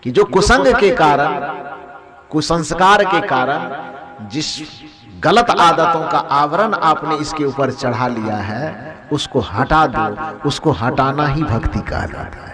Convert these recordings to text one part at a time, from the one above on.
कि जो कुसंग के कारण, कुसंस्कार के कारण जिस गलत आदतों का आवरण आपने इसके ऊपर चढ़ा लिया है, उसको हटा दो। उसको हटाना ही भक्ति कहा जाता है।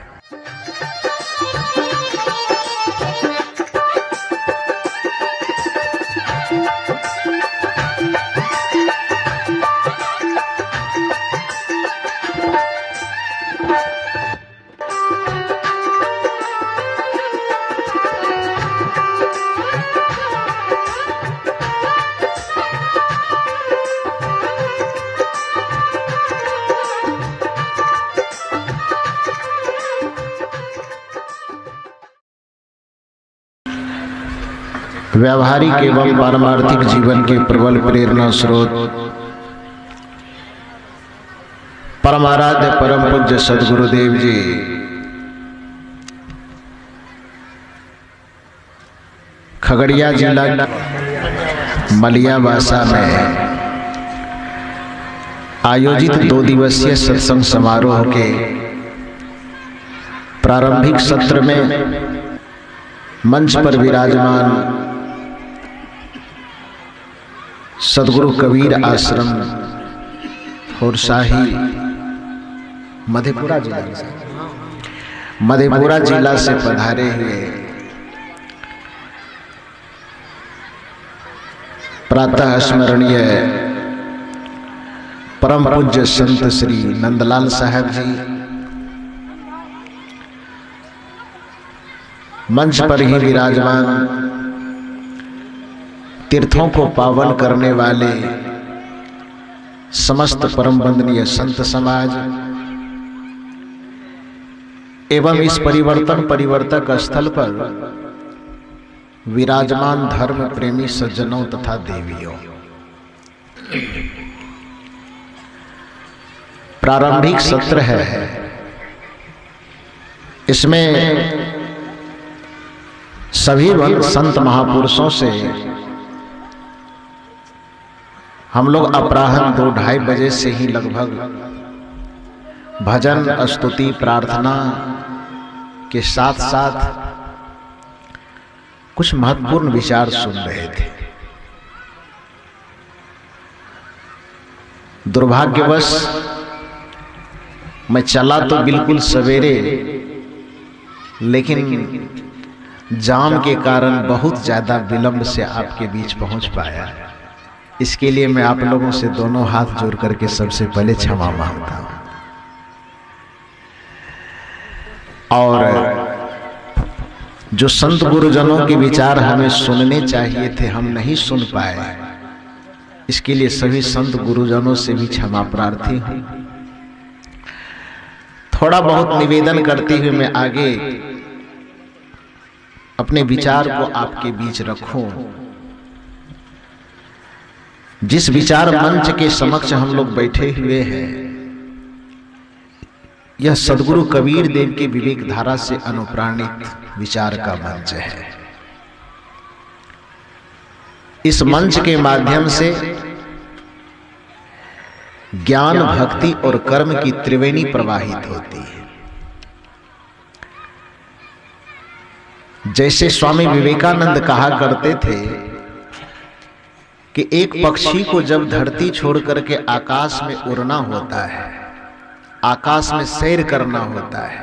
व्यावहारिक एवं पारमार्थिक जीवन के प्रबल प्रेरणा स्रोत परमाराध्य परम पूज्य सद्गुरुदेव जी खगड़िया जिला मलियावासा में आयोजित 2 दिवसीय सत्संग समारोह के प्रारंभिक सत्र में मंच पर विराजमान सदगुरु कबीर आश्रम होरशाही मधेपुरा जिला से पधारे हुए प्रातः स्मरणीय परम पूज्य संत श्री नंदलाल साहब जी मंच पर ही विराजमान तीर्थों को पावन करने वाले समस्त परम वंदनीय संत समाज एवं इस परिवर्तक स्थल पर विराजमान धर्म प्रेमी सज्जनों तथा देवियों, प्रारंभिक सत्र है। इसमें सभी संत महापुरुषों से हम लोग अपराह्न 2-2:30 बजे से ही लगभग भजन, स्तुति, प्रार्थना के साथ साथ कुछ महत्वपूर्ण विचार सुन रहे थे। दुर्भाग्यवश मैं चला तो बिल्कुल सवेरे, लेकिन जाम के कारण बहुत ज्यादा विलंब से आपके बीच पहुंच पाया। इसके लिए मैं आप लोगों से दोनों हाथ जोड़ करके सबसे पहले क्षमा मांगता हूं। और जो संत गुरुजनों के विचार हमें सुनने चाहिए थे, हम नहीं सुन पाए, इसके लिए सभी संत गुरुजनों से भी क्षमा प्रार्थी हूं। थोड़ा बहुत निवेदन करते हुए मैं आगे अपने विचार को आपके बीच रखूं। जिस विचार मंच के समक्ष हम लोग बैठे हुए हैं, यह सद्गुरु कबीर देव के विवेक धारा से अनुप्राणित विचार का मंच है। इस मंच के माध्यम से ज्ञान, भक्ति और कर्म की त्रिवेणी प्रवाहित होती है। जैसे स्वामी विवेकानंद कहा करते थे कि एक पक्षी को जब धरती छोड़ करके आकाश में उड़ना होता है, आकाश में सैर करना होता है,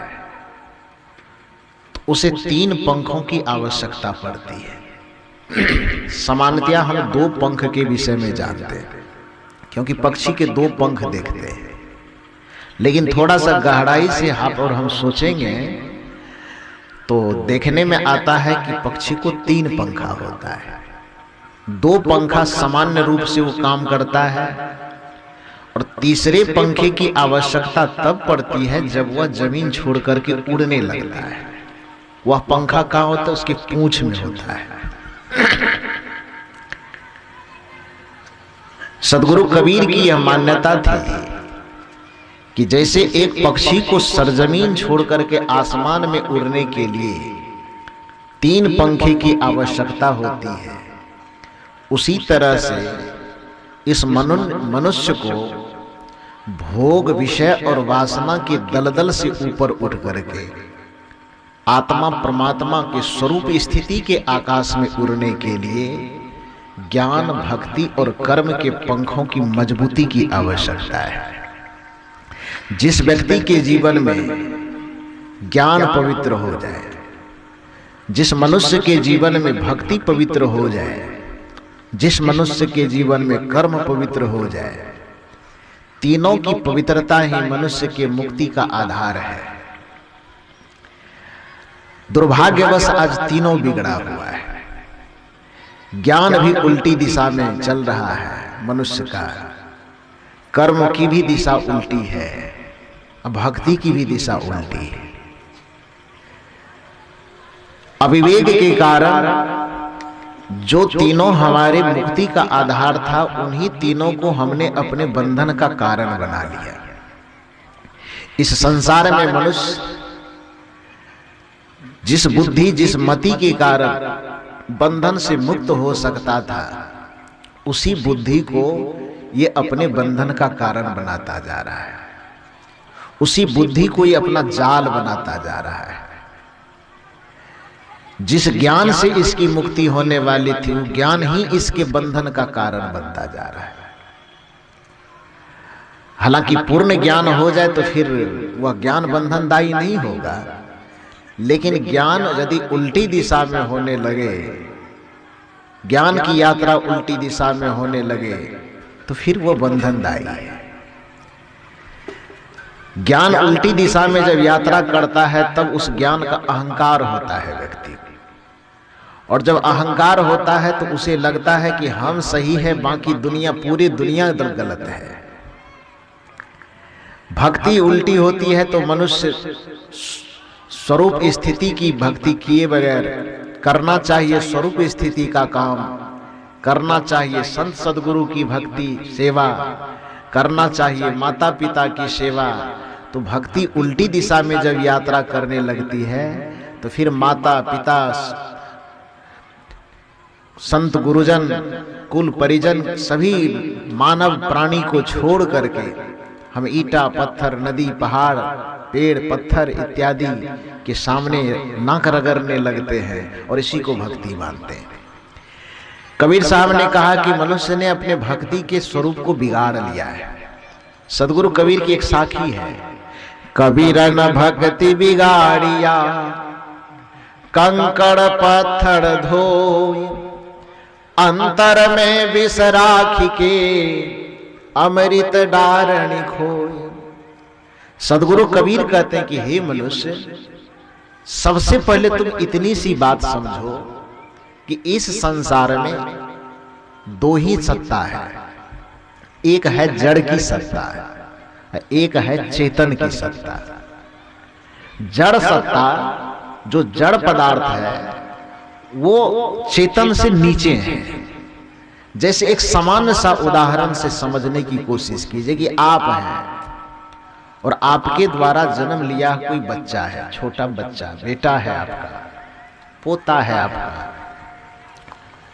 तो उसे 3 पंखों की आवश्यकता पड़ती है। सामान्यतया हम 2 पंख के विषय में जानते हैं, क्योंकि पक्षी के 2 पंख देखते हैं। लेकिन थोड़ा सा गहराई से हम सोचेंगे तो देखने में आता है कि पक्षी को 3 पंखा होता है। 2 पंखा सामान्य रूप से वो काम करता है, और तीसरे पंखे की आवश्यकता तब पड़ती है जब वह जमीन छोड़ करके उड़ने लगता है। वह पंखा कहाँ होता है? उसकी पूंछ में होता है। सद्गुरु कबीर की यह मान्यता थी कि जैसे एक पक्षी को सरजमीन छोड़ करके आसमान में उड़ने के लिए 3 पंखे की आवश्यकता होती है, उसी तरह से इस मनुष्य को भोग, विषय और वासना के दलदल से ऊपर उठ करके आत्मा परमात्मा के स्वरूप स्थिति के आकाश में उड़ने के लिए ज्ञान, भक्ति और कर्म के पंखों की मजबूती की आवश्यकता है। जिस व्यक्ति के जीवन में ज्ञान पवित्र हो जाए, जिस मनुष्य के जीवन में भक्ति पवित्र हो जाए, जिस मनुष्य के जीवन में कर्म पवित्र हो जाए, तीनों की पवित्रता ही मनुष्य के मुक्ति का आधार है। दुर्भाग्यवश आज तीनों बिगड़ा हुआ है। ज्ञान भी उल्टी दिशा में चल रहा है मनुष्य का, कर्म की भी दिशा उल्टी है, भक्ति की भी दिशा उल्टी है। अविवेक के कारण जो तीनों हमारे मुक्ति का आधार था, उन्हीं तीनों को हमने अपने बंधन का कारण बना लिया। इस संसार में मनुष्य जिस बुद्धि, जिस मति के कारण बंधन से मुक्त हो सकता था, उसी बुद्धि को ये अपने बंधन का कारण बनाता जा रहा है। उसी बुद्धि को ये अपना जाल बनाता जा रहा है। जिस ज्ञान से इसकी मुक्ति होने वाली थी, वो ज्ञान ही इसके बंधन का कारण बनता जा रहा है। हालांकि पूर्ण ज्ञान हो जाए तो फिर वह ज्ञान बंधनदायी नहीं होगा, लेकिन ज्ञान यदि उल्टी दिशा में होने लगे, ज्ञान की यात्रा उल्टी दिशा में होने लगे, तो फिर वो बंधनदायी है। ज्ञान उल्टी दिशा में जब यात्रा करता है, तब उस ज्ञान का अहंकार होता है व्यक्ति को, और जब अहंकार होता है तो उसे लगता है कि हम सही है, बाकी दुनिया, पूरी दुनिया गलत है। भक्ति उल्टी होती है तो मनुष्य स्वरूप स्थिति की भक्ति किए बगैर करना चाहिए, स्वरूप स्थिति का काम करना चाहिए, संत सदगुरु की भक्ति सेवा करना चाहिए, माता पिता की सेवा। तो भक्ति उल्टी दिशा में जब यात्रा करने लगती है, तो फिर माता पिता, संत गुरुजन, कुल परिजन, सभी मानव प्राणी को छोड़ करके हम ईटा पत्थर, नदी पहाड़, पेड़ पत्थर इत्यादि के सामने नाक रगड़ने लगते हैं और इसी को भक्ति मानते हैं। कबीर साहब ने कहा कि मनुष्य ने अपने भक्ति के स्वरूप को बिगाड़ लिया है। सदगुरु कबीर की एक साखी है, कबीर न भक्ति बिगाड़िया, कंकड़ पत्थर धोई, अंतर में विष राखी के, अमृत डारणी खोई। सदगुरु कबीर कहते हैं कि हे मनुष्य, सबसे पहले तुम इतनी सी बात समझो कि इस संसार में दो ही सत्ता है। एक है जड़ की सत्ता, एक है चेतन की सत्ता। जड़ सत्ता, जो जड़ पदार्थ है, वो चेतन से नीचे है। जैसे एक सामान्य सा उदाहरण से समझने की कोशिश कीजिए कि आप हैं और आपके द्वारा जन्म लिया कोई बच्चा है, छोटा बच्चा, बेटा है आपका, पोता है आपका,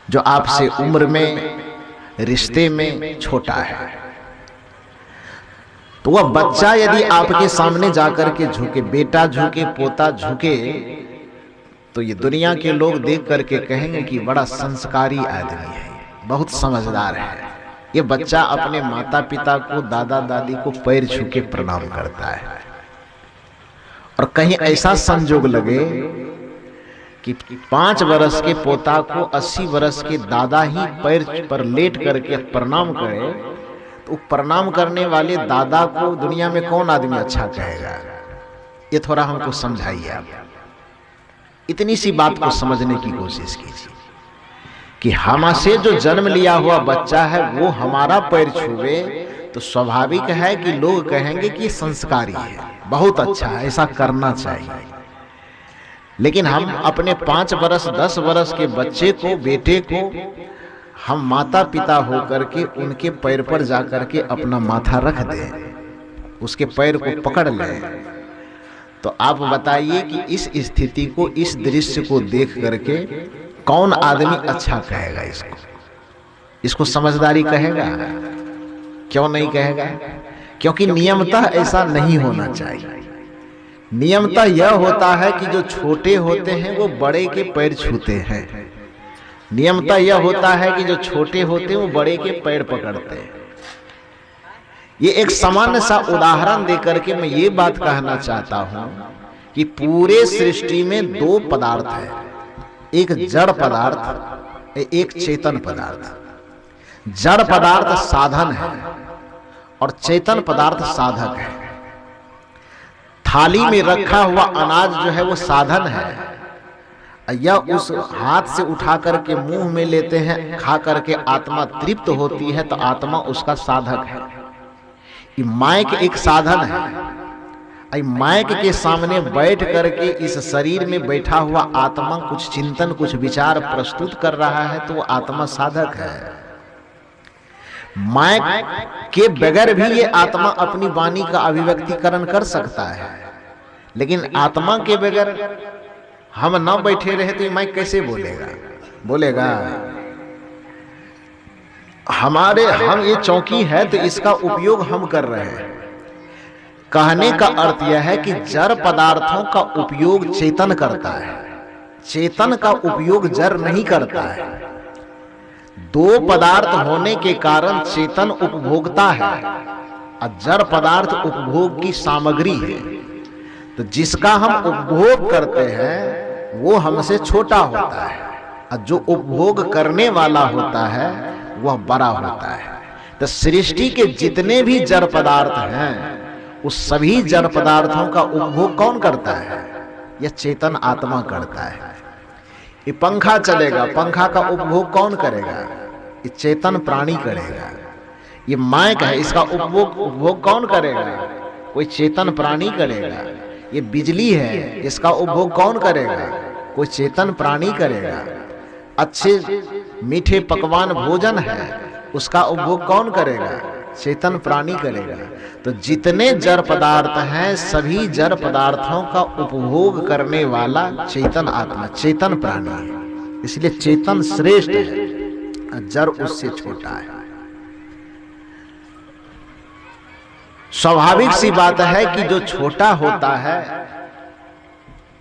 जो आपसे उम्र में, रिश्ते में छोटा है। तो वह बच्चा यदि आपके सामने जाकर के झुके, बेटा झुके, पोता झुके, तो ये दुनिया के लोग देख करके कहेंगे कि बड़ा संस्कारी आदमी है, बहुत समझदार है। ये बच्चा अपने माता पिता को, दादा दादी को पैर छू के प्रणाम करता है। और कहीं ऐसा संजोग लगे कि 5 वर्ष के पोता को 80 वर्ष के दादा ही पैर पर लेट करके प्रणाम करे, तो प्रणाम करने वाले दादा को दुनिया में कौन आदमी अच्छा कहेगा? ये थोड़ा हमको समझाइए आप। इतनी सी बात को समझने की कोशिश कीजिए कि हमसे जो जन्म लिया हुआ बच्चा है वो हमारा पैर छुए, तो स्वाभाविक है कि लोग कहेंगे कि संस्कारी है, बहुत अच्छा है, ऐसा करना चाहिए। लेकिन हम अपने 5 वर्ष 10 वर्ष के बच्चे को, बेटे को, हम माता पिता होकर के उनके पैर पर जाकर के अपना माथा रख दें, उसके पैर को पकड़ लें, तो आप बताइए कि इस स्थिति को, इस दृश्य को देख करके कौन आदमी अच्छा कहेगा? इसको समझदारी कहेगा? क्यों नहीं कहेगा? क्योंकि नियमतः ऐसा नहीं होना चाहिए। नियमतः यह होता है कि जो छोटे होते हैं वो बड़े के पैर छूते हैं। नियमतः यह होता है कि जो छोटे होते हैं वो बड़े के पैर पकड़ते हैं। ये एक सामान्य सा उदाहरण देकर के मैं ये बात कहना चाहता हूं कि पूरे सृष्टि में दो पदार्थ है, एक जड़ पदार्थ, एक चेतन पदार्थ। जड़ पदार्थ साधन है और चेतन पदार्थ साधक है। थाली में रखा हुआ अनाज जो है वो साधन है, या उस हाथ से उठा करके मुंह में लेते हैं, खा करके आत्मा तृप्त होती है तो आत्मा उसका साधक है। ये माइक एक साधन है। माइक के सामने बैठ करके इस शरीर में बैठा हुआ आत्मा कुछ चिंतन, कुछ विचार प्रस्तुत कर रहा है तो वो आत्मा साधक है। माइक के बगैर भी ये आत्मा अपनी वाणी का अभिव्यक्तिकरण कर सकता है, लेकिन आत्मा के बगैर हम ना बैठे रहे तो माइक कैसे बोलेगा? हम ये चौकी है तो इसका उपयोग हम कर रहे हैं। कहने का अर्थ यह है कि जड़ पदार्थों का उपयोग चेतन करता है, चेतन का उपयोग जड़ नहीं करता है। दो पदार्थ होने के कारण चेतन उपभोक्ता है और जड़ पदार्थ उपभोग की सामग्री है। तो जिसका हम उपभोग करते हैं वो हमसे छोटा होता है और जो उपभोग करने वाला होता है वह बड़ा होता है। तो सृष्टि के जितने भी जड़ पदार्थ हैं उस सभी जड़ पदार्थों का उपभोग कौन करता है? यह चेतन आत्मा करता है। ये पंखा चलेगा, पंखा का उपभोग कौन करेगा? ये चेतन प्राणी करेगा। ये माइक है, इसका उपभोग कौन करेगा? कोई चेतन प्राणी करेगा। ये बिजली है, इसका उपभोग कौन करेगा? कोई चेतन प्राणी करेगा। अच्छे मीठे पकवान भोजन है, उसका उपभोग कौन करेगा? चेतन प्राणी करेगा। तो जितने जड़ पदार्थ हैं सभी जड़ पदार्थों का उपभोग करने वाला चेतन आत्मा, चेतन प्राणी है। इसलिए चेतन श्रेष्ठ है, जड़ उससे छोटा है। स्वाभाविक सी बात है कि जो छोटा होता है,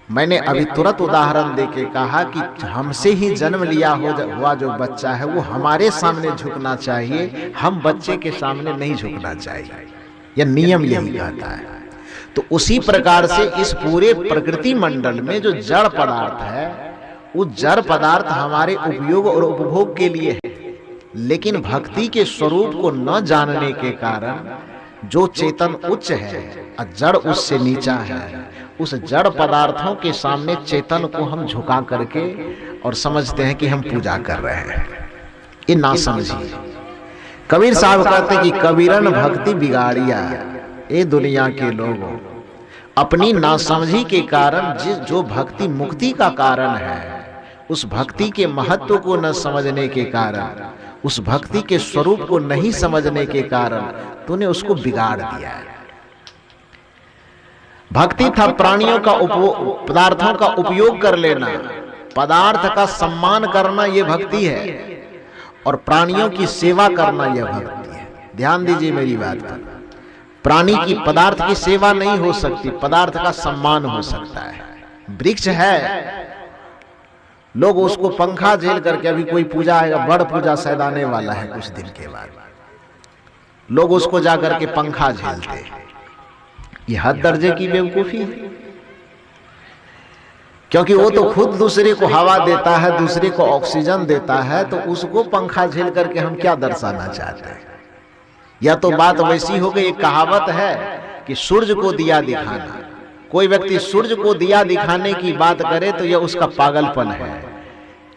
मैंने अभी तुरंत उदाहरण देके कहा कि हमसे ही जन्म लिया हुआ जो बच्चा है वो हमारे सामने झुकना चाहिए, हम बच्चे के सामने नहीं झुकना चाहिए। यह नियम यही कहता है। तो उसी प्रकार से इस पूरे प्रकृति मंडल में जो जड़ पदार्थ है वो जड़ पदार्थ हमारे उपयोग और उपभोग के लिए है, लेकिन भक्ति के स्वरूप को न जानने के कारण जो चेतन उच्च है और जड़ उससे नीचा है, उस जड़ पदार्थों के सामने चेतन को हम झुका करके और समझते हैं कि हम पूजा कर रहे हैं। ये ना समझिए। कबीर साहब कहते हैं कि कबीरन भक्ति बिगाड़िया, ये दुनिया के लोगों अपनी नासमझी के कारण जो भक्ति मुक्ति का कारण है, उस भक्ति के महत्व को न समझने के कारण, उस भक्ति के स्वरूप को नहीं समझने के कारण तूने उसको बिगाड़ दिया है। भक्ति था प्राणियों का पदार्थों का उपयोग कर लेना, पदार्थ का सम्मान करना यह भक्ति है, और प्राणियों की सेवा करना यह भक्ति है। ध्यान दीजिए मेरी बात पर। प्राणी की पदार्थ की सेवा नहीं हो सकती, पदार्थ का सम्मान हो सकता है। वृक्ष है, लोग उसको पंखा झेल करके, अभी कोई पूजा आएगा, बड़ पूजा शायद आने वाला है कुछ दिन के बाद, लोग उसको जाकर के पंखा झेलते हैं। यह हद दर्जे की बेवकूफी है, क्योंकि वो तो खुद दूसरे को हवा देता है, दूसरे को ऑक्सीजन देता है, तो उसको पंखा झेल करके हम क्या दर्शाना चाहते हैं? या तो बात वैसी हो गई, एक कहावत है कि सूर्य को दिया दिखाना। कोई व्यक्ति सूर्य को दिया दिखाने की बात करे तो यह उसका पागलपन है,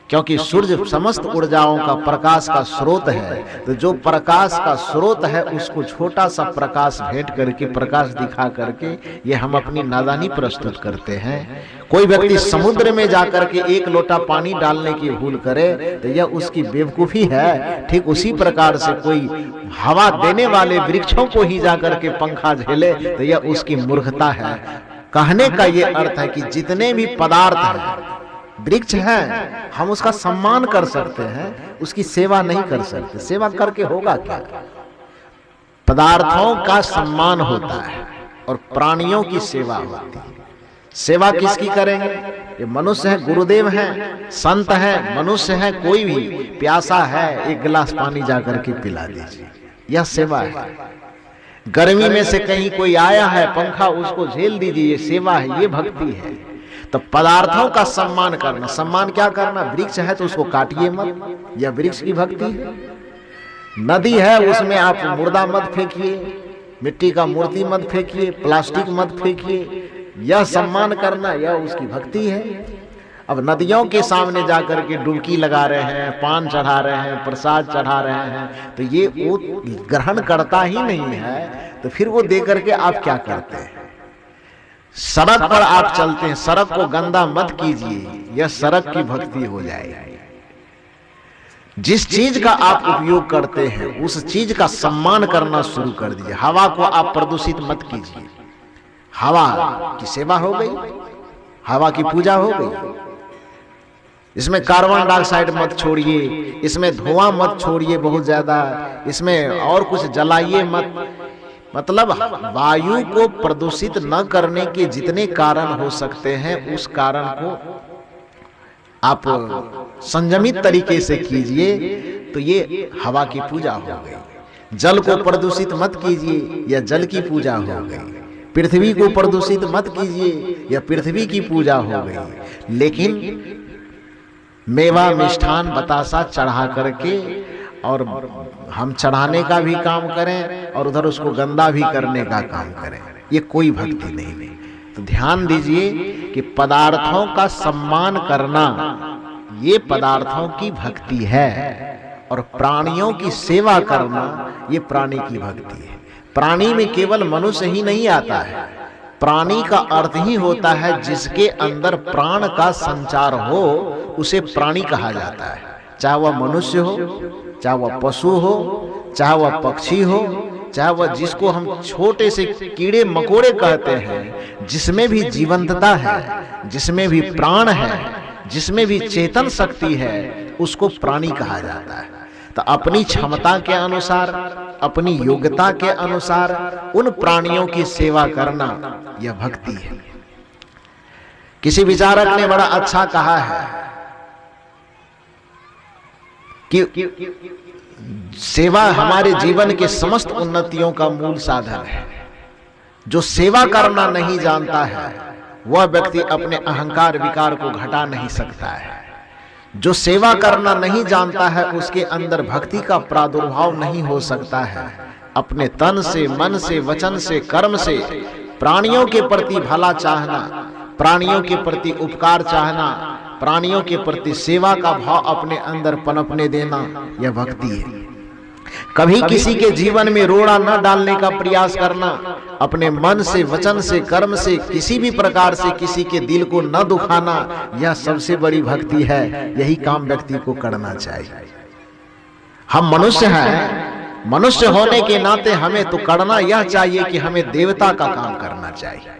क्योंकि सूर्य समस्त ऊर्जाओं का प्रकाश का स्रोत है। तो जो प्रकाश का स्रोत है उसको छोटा सा प्रकाश भेंट करके, प्रकाश दिखा करके ये हम अपनी नादानी प्रस्तुत करते हैं। कोई व्यक्ति समुद्र में जाकर के एक लोटा पानी डालने की भूल करे तो यह उसकी बेवकूफी है। ठीक उसी प्रकार से कोई हवा देने वाले वृक्षों को ही जाकर के पंखा झेले तो यह उसकी मूर्खता है। कहने का यह अर्थ है कि जितने भी पदार्थ हैं, वृक्ष है, हम उसका सम्मान कर सकते हैं, उसकी सेवा नहीं कर सकते। सेवा करके होगा क्या? पदार्थों का सम्मान होता है और प्राणियों की सेवा होती है। सेवा किसकी करेंगे? ये मनुष्य है, गुरुदेव हैं, संत है, मनुष्य है, कोई भी प्यासा है, एक गिलास पानी जाकर के पिला दीजिए, यह सेवा है। गर्मी में से कहीं कोई आया है, पंखा उसको झेल दीजिए, ये सेवा है, ये भक्ति है। तो पदार्थों का सम्मान करना, सम्मान क्या करना? वृक्ष है तो उसको काटिए मत, यह वृक्ष की भक्ति है। नदी है, उसमें आप मुर्दा मत फेंकिए, मिट्टी का मूर्ति मत फेंकिए, प्लास्टिक मत फेंकिए, यह सम्मान करना, यह उसकी भक्ति है। अब नदियों के सामने जाकर के डुबकी लगा रहे हैं, पान चढ़ा रहे हैं, प्रसाद चढ़ा रहे हैं, तो ये वो ग्रहण करता ही नहीं है, तो फिर वो दे करके आप क्या करते हैं? सड़क पर आप चलते हैं, सड़क को गंदा मत कीजिए, यह सड़क की भक्ति हो जाएगी। जिस चीज का आप उपयोग करते हैं उस चीज का सम्मान करना शुरू कर दीजिए। हवा को आप प्रदूषित मत कीजिए, हवा की सेवा हो गई, हवा की पूजा हो गई। इसमें कार्बन डाइऑक्साइड मत छोड़िए, इसमें धुआं मत छोड़िए बहुत ज्यादा, इसमें और कुछ जलाइए मत। मतलब वायु को प्रदूषित न करने के जितने कारण हो सकते हैं उस कारण को आप संयमित तरीके से कीजिए, तो ये हवा की पूजा हो गई। जल को प्रदूषित मत कीजिए, यह जल की पूजा हो गई। पृथ्वी को प्रदूषित मत कीजिए, यह पृथ्वी की पूजा हो गई। लेकिन मेवा, मिष्ठान, बतासा चढ़ा करके और हम चढ़ाने का भी काम करें और उधर उसको गंदा भी करने का काम करें, ये कोई भक्ति नहीं। तो ध्यान दीजिए कि पदार्थों का सम्मान करना ये पदार्थों की भक्ति है, और प्राणियों की सेवा करना ये प्राणी की भक्ति है। प्राणी में केवल मनुष्य ही नहीं आता है, प्राणी का अर्थ ही होता है जिसके अंदर प्राण का संचार हो उसे प्राणी कहा जाता है। चाहे वह मनुष्य हो, चाहे वह पशु हो, चाहे वह पक्षी हो, चाहे वह जिसको हम छोटे से कीड़े मकोड़े कहते हैं, जिसमें भी जीवंतता है, जिसमें भी प्राण है, जिसमें भी चेतन शक्ति है, उसको प्राणी कहा जाता है। तो अपनी क्षमता के अनुसार, अपनी योग्यता के अनुसार उन प्राणियों की सेवा करना यह भक्ति है। किसी विचारक ने बड़ा अच्छा कहा है कि सेवा हमारे जीवन के समस्त उन्नतियों का मूल साधन है। जो सेवा करना नहीं जानता है वह व्यक्ति अपने अहंकार विकार को घटा नहीं सकता है। जो सेवा करना नहीं जानता है उसके अंदर भक्ति का प्रादुर्भाव नहीं हो सकता है। अपने तन से, मन से, वचन से, कर्म से प्राणियों के प्रति भला चाहना, प्राणियों के प्रति उपकार चाहना, प्राणियों के प्रति सेवा का भाव अपने अंदर पनपने देना, यह भक्ति है। कभी किसी के जीवन में रोड़ा न डालने का प्रयास करना, अपने मन से, वचन से, कर्म से, किसी भी प्रकार से किसी के दिल को न दुखाना, यह सबसे बड़ी भक्ति है। यही काम व्यक्ति को करना चाहिए। हम मनुष्य हैं, मनुष्य होने के नाते हमें तो करना यह चाहिए कि हमें देवता का काम करना चाहिए,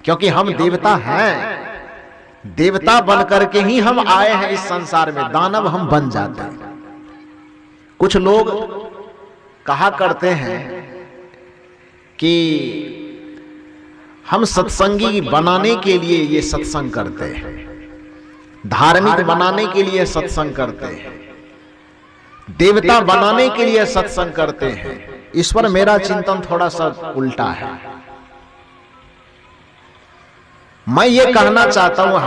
क्योंकि हम देवता हैं। देवता बन करके ही हम आए हैं इस संसार में, दानव हम बन जाते हैं। कुछ लोग कहा करते हैं कि हम सत्संगी बनाने के लिए ये सत्संग करते हैं, धार्मिक बनाने के लिए सत्संग करते हैं, देवता बनाने के लिए सत्संग करते हैं। इस पर मेरा चिंतन थोड़ा सा उल्टा है। मैं ये कहना चाहता हूं,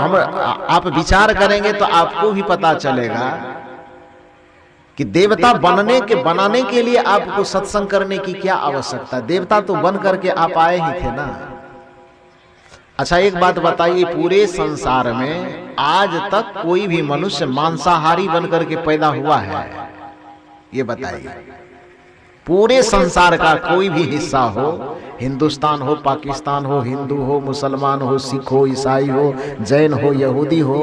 आप विचार करेंगे तो आपको भी पता चलेगा कि देवता बनाने के लिए आपको सत्संग करने की क्या आवश्यकता। देवता तो बन करके आप आए ही थे ना। अच्छा एक बात बताइए, पूरे संसार में आज तक कोई भी मनुष्य मांसाहारी बन करके पैदा हुआ है? ये बताइए। पूरे संसार का कोई भी हिस्सा हो, हिंदुस्तान हो, पाकिस्तान हो, हिंदू हो, मुसलमान हो, सिख हो, ईसाई हो, जैन हो, यहूदी हो,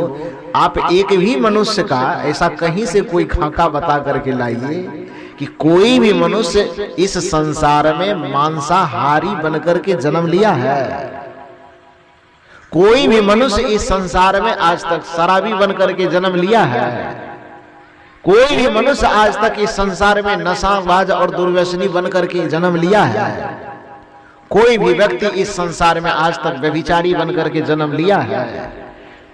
आप एक भी मनुष्य का ऐसा कहीं से कोई खाका बता करके लाइए कि कोई भी मनुष्य इस संसार में मांसाहारी बनकर के जन्म लिया है। कोई भी मनुष्य इस संसार में आज तक शराबी बनकर के जन्म लिया है। कोई भी मनुष्य आज तक इस संसार में नशाबाज और दुर्व्यसनी बनकर के जन्म लिया है। कोई भी व्यक्ति इस संसार में आज तक व्यभिचारी बनकर के जन्म लिया है?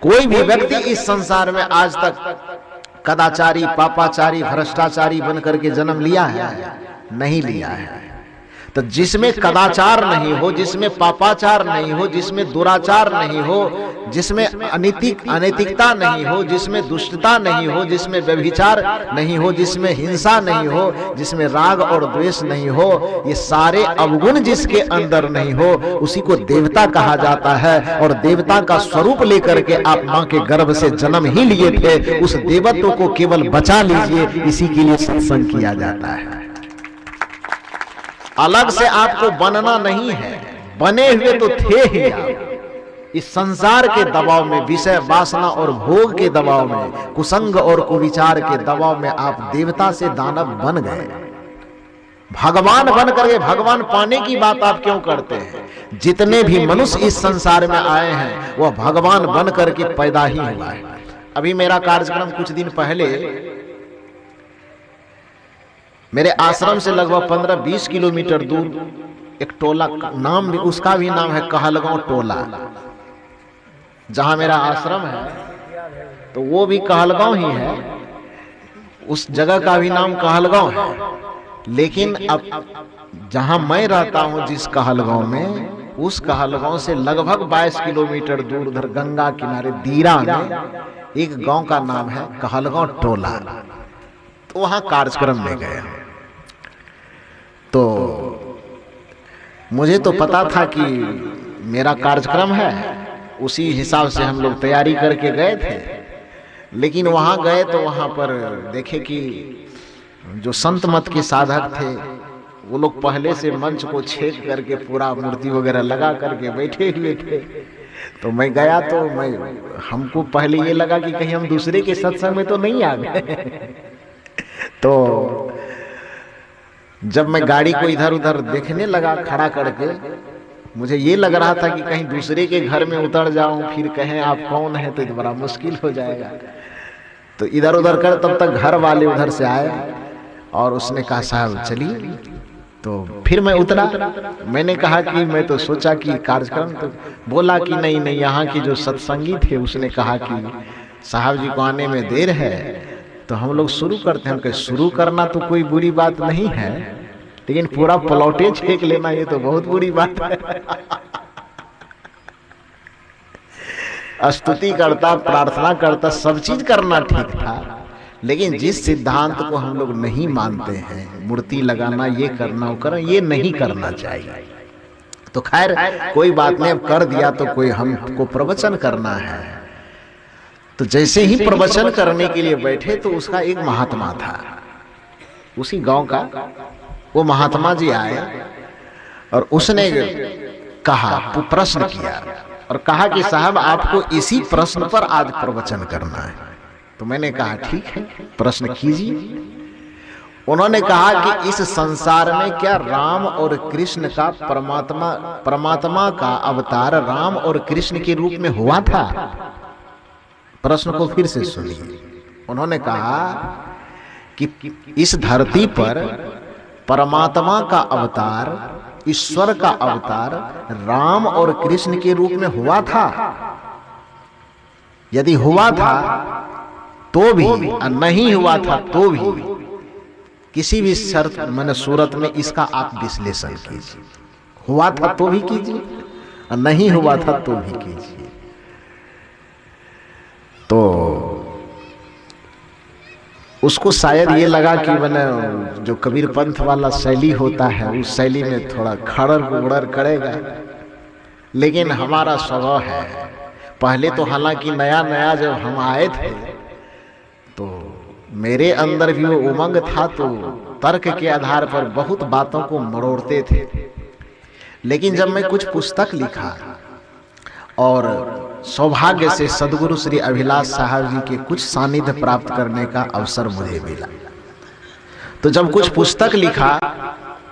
कोई भी व्यक्ति इस संसार में आज तक कदाचारी, पापाचारी, भ्रष्टाचारी बनकर के जन्म लिया है? नहीं लिया है। तो जिसमें कदाचार नहीं हो, जिसमें पापाचार नहीं हो, जिसमें दुराचार नहीं हो, जिसमें अनैतिकता नहीं हो, जिसमें दुष्टता नहीं हो, जिसमें व्यभिचार नहीं हो, जिसमें हिंसा नहीं हो, जिसमें राग और द्वेष नहीं हो, ये सारे अवगुण जिसके अंदर नहीं हो, उसी को देवता कहा जाता है। और देवता का स्वरूप लेकर के आप मां के गर्भ से जन्म ही लिए थे, उस देवत्व को केवल बचा लीजिए, इसी के लिए सत्संग किया जाता है। अलग से आपको बनना नहीं है, बने हुए तो थे ही आप। इस संसार के दबाव में, विषय वासना और भोग के दबाव में, कुसंग और कुविचार के दबाव में आप देवता से दानव बन गए। भगवान बन करके भगवान पाने की बात आप क्यों करते हैं? जितने भी मनुष्य इस संसार में आए हैं वह भगवान बन करके पैदा ही हुआ है। अभी मेरा कार्यक्रम कुछ दिन पहले मेरे आश्रम से लगभग 15-20 किलोमीटर दूर एक टोला, नाम भी उसका भी नाम है कहलगांव टोला, जहां मेरा आश्रम है, तो वो भी कहलगांव ही है। उस जगह का भी नाम कहलगांव है। लेकिन अब जहां मैं रहता हूं, जिस कहलगांव में, उस कहलगांव से लगभग 22 किलोमीटर दूर उधर गंगा किनारे दीरा में एक गांव का नाम है कहलगांव टोला। तो वहां कार्यक्रम में गए। तो मुझे तो पता था कि मेरा कार्यक्रम है, उसी हिसाब से हम लोग तैयारी करके गए थे। लेकिन वहां गए तो वहां पर देखे कि जो संत मत के साधक थे वो लोग पहले से मंच को छेद करके पूरा मूर्ति वगैरह लगा करके बैठे हुए थे। तो मैं गया तो हमको पहले ये लगा कि कहीं हम दूसरे के सत्संग में तो नहीं आ गए। तो जब मैं गाड़ी को इधर उधर देखने लगा खड़ा करके, मुझे ये लग रहा था कि कहीं दूसरे के घर में उतर जाऊं, फिर कहें आप कौन है, तो बड़ा मुश्किल हो जाएगा। तो इधर उधर कर तब तक घर वाले उधर से आए और उसने कहा साहब चलिए। तो फिर मैं उतरा। मैंने कहा कि मैं तो सोचा कि कार्यक्रम, तो बोला कि नहीं नहीं, यहाँ की जो सत्संगी थे उसने कहा कि साहब जी को आने में देर है तो हम लोग शुरू करते हैं। शुरू करना तो कोई बुरी बात नहीं है, लेकिन पूरा प्लॉटे छेक लेना ये तो बहुत बुरी बात है। स्तुति करता, प्रार्थना करता, सब चीज करना ठीक था, लेकिन जिस सिद्धांत को हम लोग नहीं मानते हैं, मूर्ति लगाना, ये करना, वो करना, ये नहीं करना चाहिए। तो खैर कोई बात नहीं, अब कर दिया तो कोई हमको प्रवचन करना है। तो जैसे ही प्रवचन करने के लिए बैठे तो उसका एक महात्मा था उसी गांव का। वो महात्मा जी आए और उसने कहा, प्रश्न किया और कहा कि साहब आपको इसी प्रश्न पर आज प्रवचन करना है। तो मैंने कहा ठीक है, प्रश्न कीजिए। उन्होंने कहा कि इस संसार में क्या राम और कृष्ण का परमात्मा का अवतार राम और कृष्ण के रूप में हुआ था? प्रश्न को फिर से सुनिए। उन्होंने कहा कि इस धरती पर परमात्मा का अवतार, ईश्वर का अवतार राम और कृष्ण के रूप में हुआ था? यदि हुआ था तो भी, और नहीं हुआ था तो भी, किसी भी शर्त माने सूरत में इसका आप विश्लेषण कीजिए। हुआ था तो भी कीजिए और नहीं हुआ था तो भी कीजिए। तो उसको शायद ये लगा कि मैंने जो कबीर पंथ वाला शैली होता है उस शैली में थोड़ा खड़र गुड़र करेगा, लेकिन हमारा स्वभाव है। पहले तो हालांकि नया नया जब हम आए थे तो मेरे अंदर भी वो उमंग था, तो तर्क के आधार पर बहुत बातों को मरोड़ते थे। लेकिन जब मैं कुछ पुस्तक लिखा और सौभाग्य से सदगुरु श्री अभिलाष साहब जी के कुछ सानिध्य प्राप्त करने का अवसर मुझे मिला, तो जब कुछ पुस्तक लिखा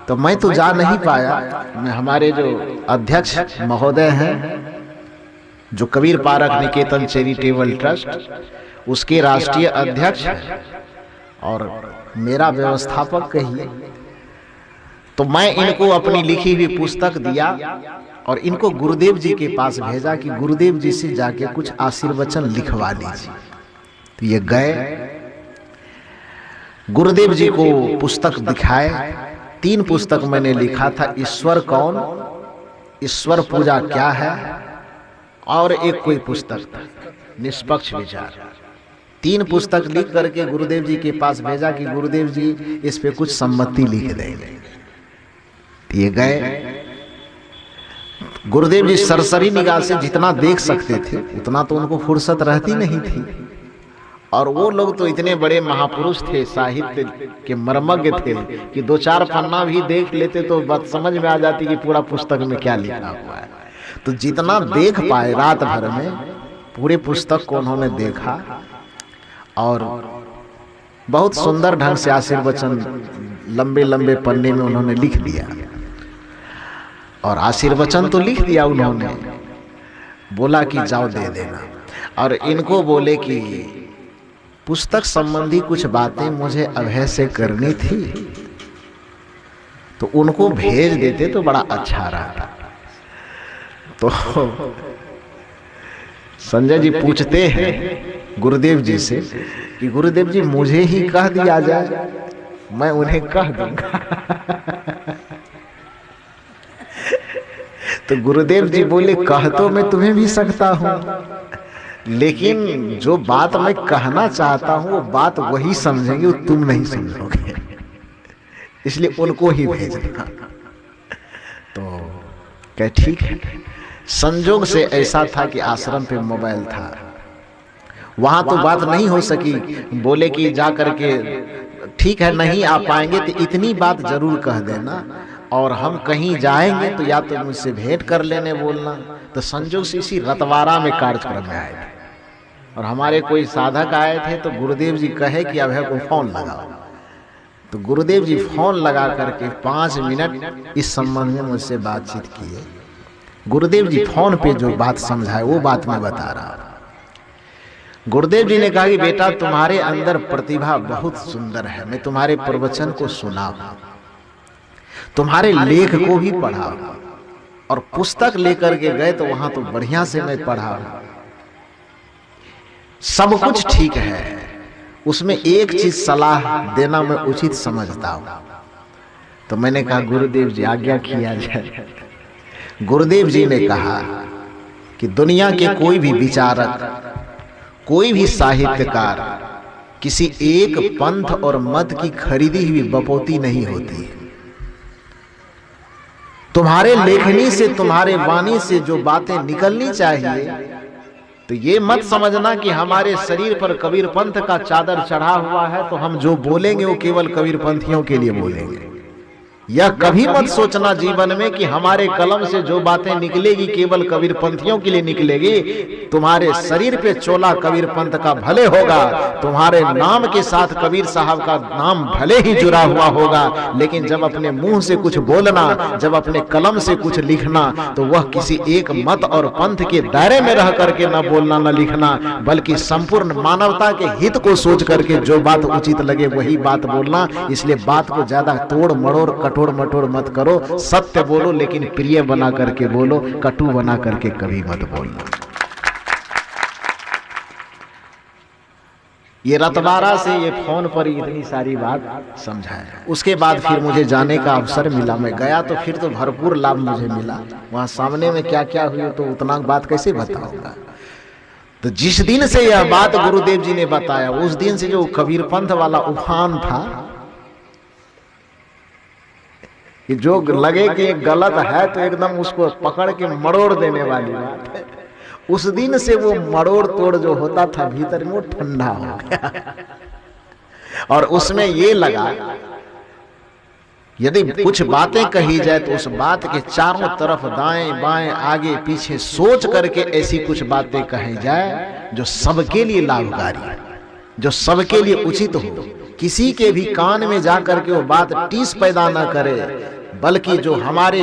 तो मैं तो जा नहीं पाया। मैं हमारे जो अध्यक्ष महोदय हैं, जो कबीर पारक निकेतन चैरिटेबल ट्रस्ट, उसके राष्ट्रीय अध्यक्ष हैं और मेरा व्यवस्थापक कहिए, तो मैं इनको अपनी लिखी हुई पुस्तक दिया और इनको गुरुदेव जी के पास भेजा कि गुरुदेव जी से जाके कुछ आशीर्वचन लिखवा लीजिए। तो ये गए, गुरुदेव जी को पुस्तक दिखाए। 3 पुस्तक मैंने लिखा था, ईश्वर कौन, ईश्वर पूजा क्या है, और एक कोई पुस्तक था, निष्पक्ष विचार। 3 पुस्तक लिख करके गुरुदेव जी के पास भेजा कि गुरुदेव जी इस पे कुछ सम्मति लिख देंगे। ये गए, गुरुदेव जी सरसरी निगाह से जितना देख सकते थे उतना तो उनको फुर्सत रहती नहीं थी, और वो लोग तो इतने बड़े महापुरुष थे, साहित्य के मर्मज्ञ थे कि 2-4 पन्ना भी देख लेते तो बात समझ में आ जाती कि पूरा पुस्तक में क्या लिखा हुआ है। तो जितना देख पाए रात भर में पूरे पुस्तक को उन्होंने देखा और बहुत सुंदर ढंग से आशीर्वचन लंबे लंबे पन्ने में उन्होंने लिख दिया। और आशीर्वचन तो लिख दिया उन्होंने, बोला कि जाओ दे देना, और इनको बोले कि पुस्तक संबंधी कुछ बातें मुझे अभय से करनी थी, तो उनको भेज देते तो बड़ा अच्छा रहा। तो संजय जी पूछते हैं गुरुदेव जी से कि गुरुदेव जी मुझे ही कह दिया जाए, मैं उन्हें कह दूंगा। तो गुरुदेव जी बोले कह तो मैं तुम्हें भी सकता हूं, लेकिन जो बात मैं कहना चाहता हूं वो बात वही समझेंगे, वो तुम नहीं समझोगे, इसलिए उनको ही भेजना। तो क्या ठीक है। संजोग से ऐसा था कि आश्रम पे मोबाइल था, वहां तो बात नहीं हो सकी। बोले कि जा करके ठीक है नहीं आ पाएंगे तो इतनी बात जरूर कह देना, और हम कहीं जाएंगे तो या तो मुझसे भेंट कर लेने बोलना। तो संजोग से इसी रतवारा में कार्यक्रम में आए थे और हमारे कोई साधक आए थे, तो गुरुदेव जी कहे कि अभय को फोन लगाओ। तो गुरुदेव जी फोन लगा करके 5 मिनट इस संबंध में मुझसे बातचीत किए। गुरुदेव जी फोन पे जो बात समझाए वो बात मैं बता रहा हूं। गुरुदेव जी ने कहा कि बेटा तुम्हारे अंदर प्रतिभा बहुत सुंदर है, मैं तुम्हारे प्रवचन को सुना, तुम्हारे लेख को भी पढ़ा, और पुस्तक लेकर के गए तो वहां तो बढ़िया से मैं पढ़ा, सब कुछ ठीक है, उसमें एक चीज सलाह देना मैं उचित समझता हूं। तो मैंने कहा गुरुदेव जी आज्ञा किया जाए। गुरुदेव जी ने कहा कि दुनिया के कोई भी विचारक, कोई भी साहित्यकार किसी एक पंथ और मत की खरीदी हुई बपौती नहीं होती है। तुम्हारे लेखनी से, तुम्हारे वाणी से जो बातें निकलनी चाहिए, तो ये मत समझना कि हमारे शरीर पर कबीर पंथ का चादर चढ़ा हुआ है तो हम जो बोलेंगे वो केवल कबीर पंथियों के लिए बोलेंगे। यह कभी मत सोचना जीवन में कि हमारे कलम से जो बातें निकलेगी केवल कबीर पंथियों के लिए निकलेगी। तुम्हारे शरीर पे चोला कबीर पंथ का भले होगा, तुम्हारे नाम के साथ कबीर साहब का नाम भले ही जुड़ा हुआ होगा, लेकिन जब अपने मुंह से कुछ बोलना, जब अपने कलम से कुछ लिखना, तो वह किसी एक मत और पंथ के दायरे में रह करके न बोलना न लिखना, बल्कि संपूर्ण मानवता के हित को सोच करके जो बात उचित लगे वही बात बोलना। इसलिए बात को ज्यादा तोड़ मड़ोड़ कटोर मटोर मत करो, सत्य बोलो लेकिन प्रिय बना करके बोलो, कटु बना करके कभी मत बोलना। ये रतवारा से ये फोन पर इतनी सारी बात समझाया। उसके बाद फिर मुझे जाने का अवसर मिला, मैं गया तो फिर तो भरपूर लाभ मुझे मिला। वहां सामने में क्या क्या हुई तो उतना बात कैसे बताऊंगा। तो जिस दिन से यह बात गुरुदेव जी ने बताया, उस दिन से जो कबीर पंथ वाला उफान था कि जो लगे कि गलत है तो एकदम उसको पकड़ के मरोड़ देने वाली बात है, उस दिन से वो मरोड़ तोड़ जो होता था भीतर में वो ठंडा हो गया। और उसमें ये लगा यदि कुछ बातें कही जाए तो उस बात के चारों तरफ दाएं बाएं आगे पीछे सोच करके ऐसी कुछ बातें कही जाए जो सबके लिए लाभकारी, जो सबके लिए उचित हो, किसी के भी कान में जाकर के वो बात टीस पैदा ना करे, बल्कि जो हमारे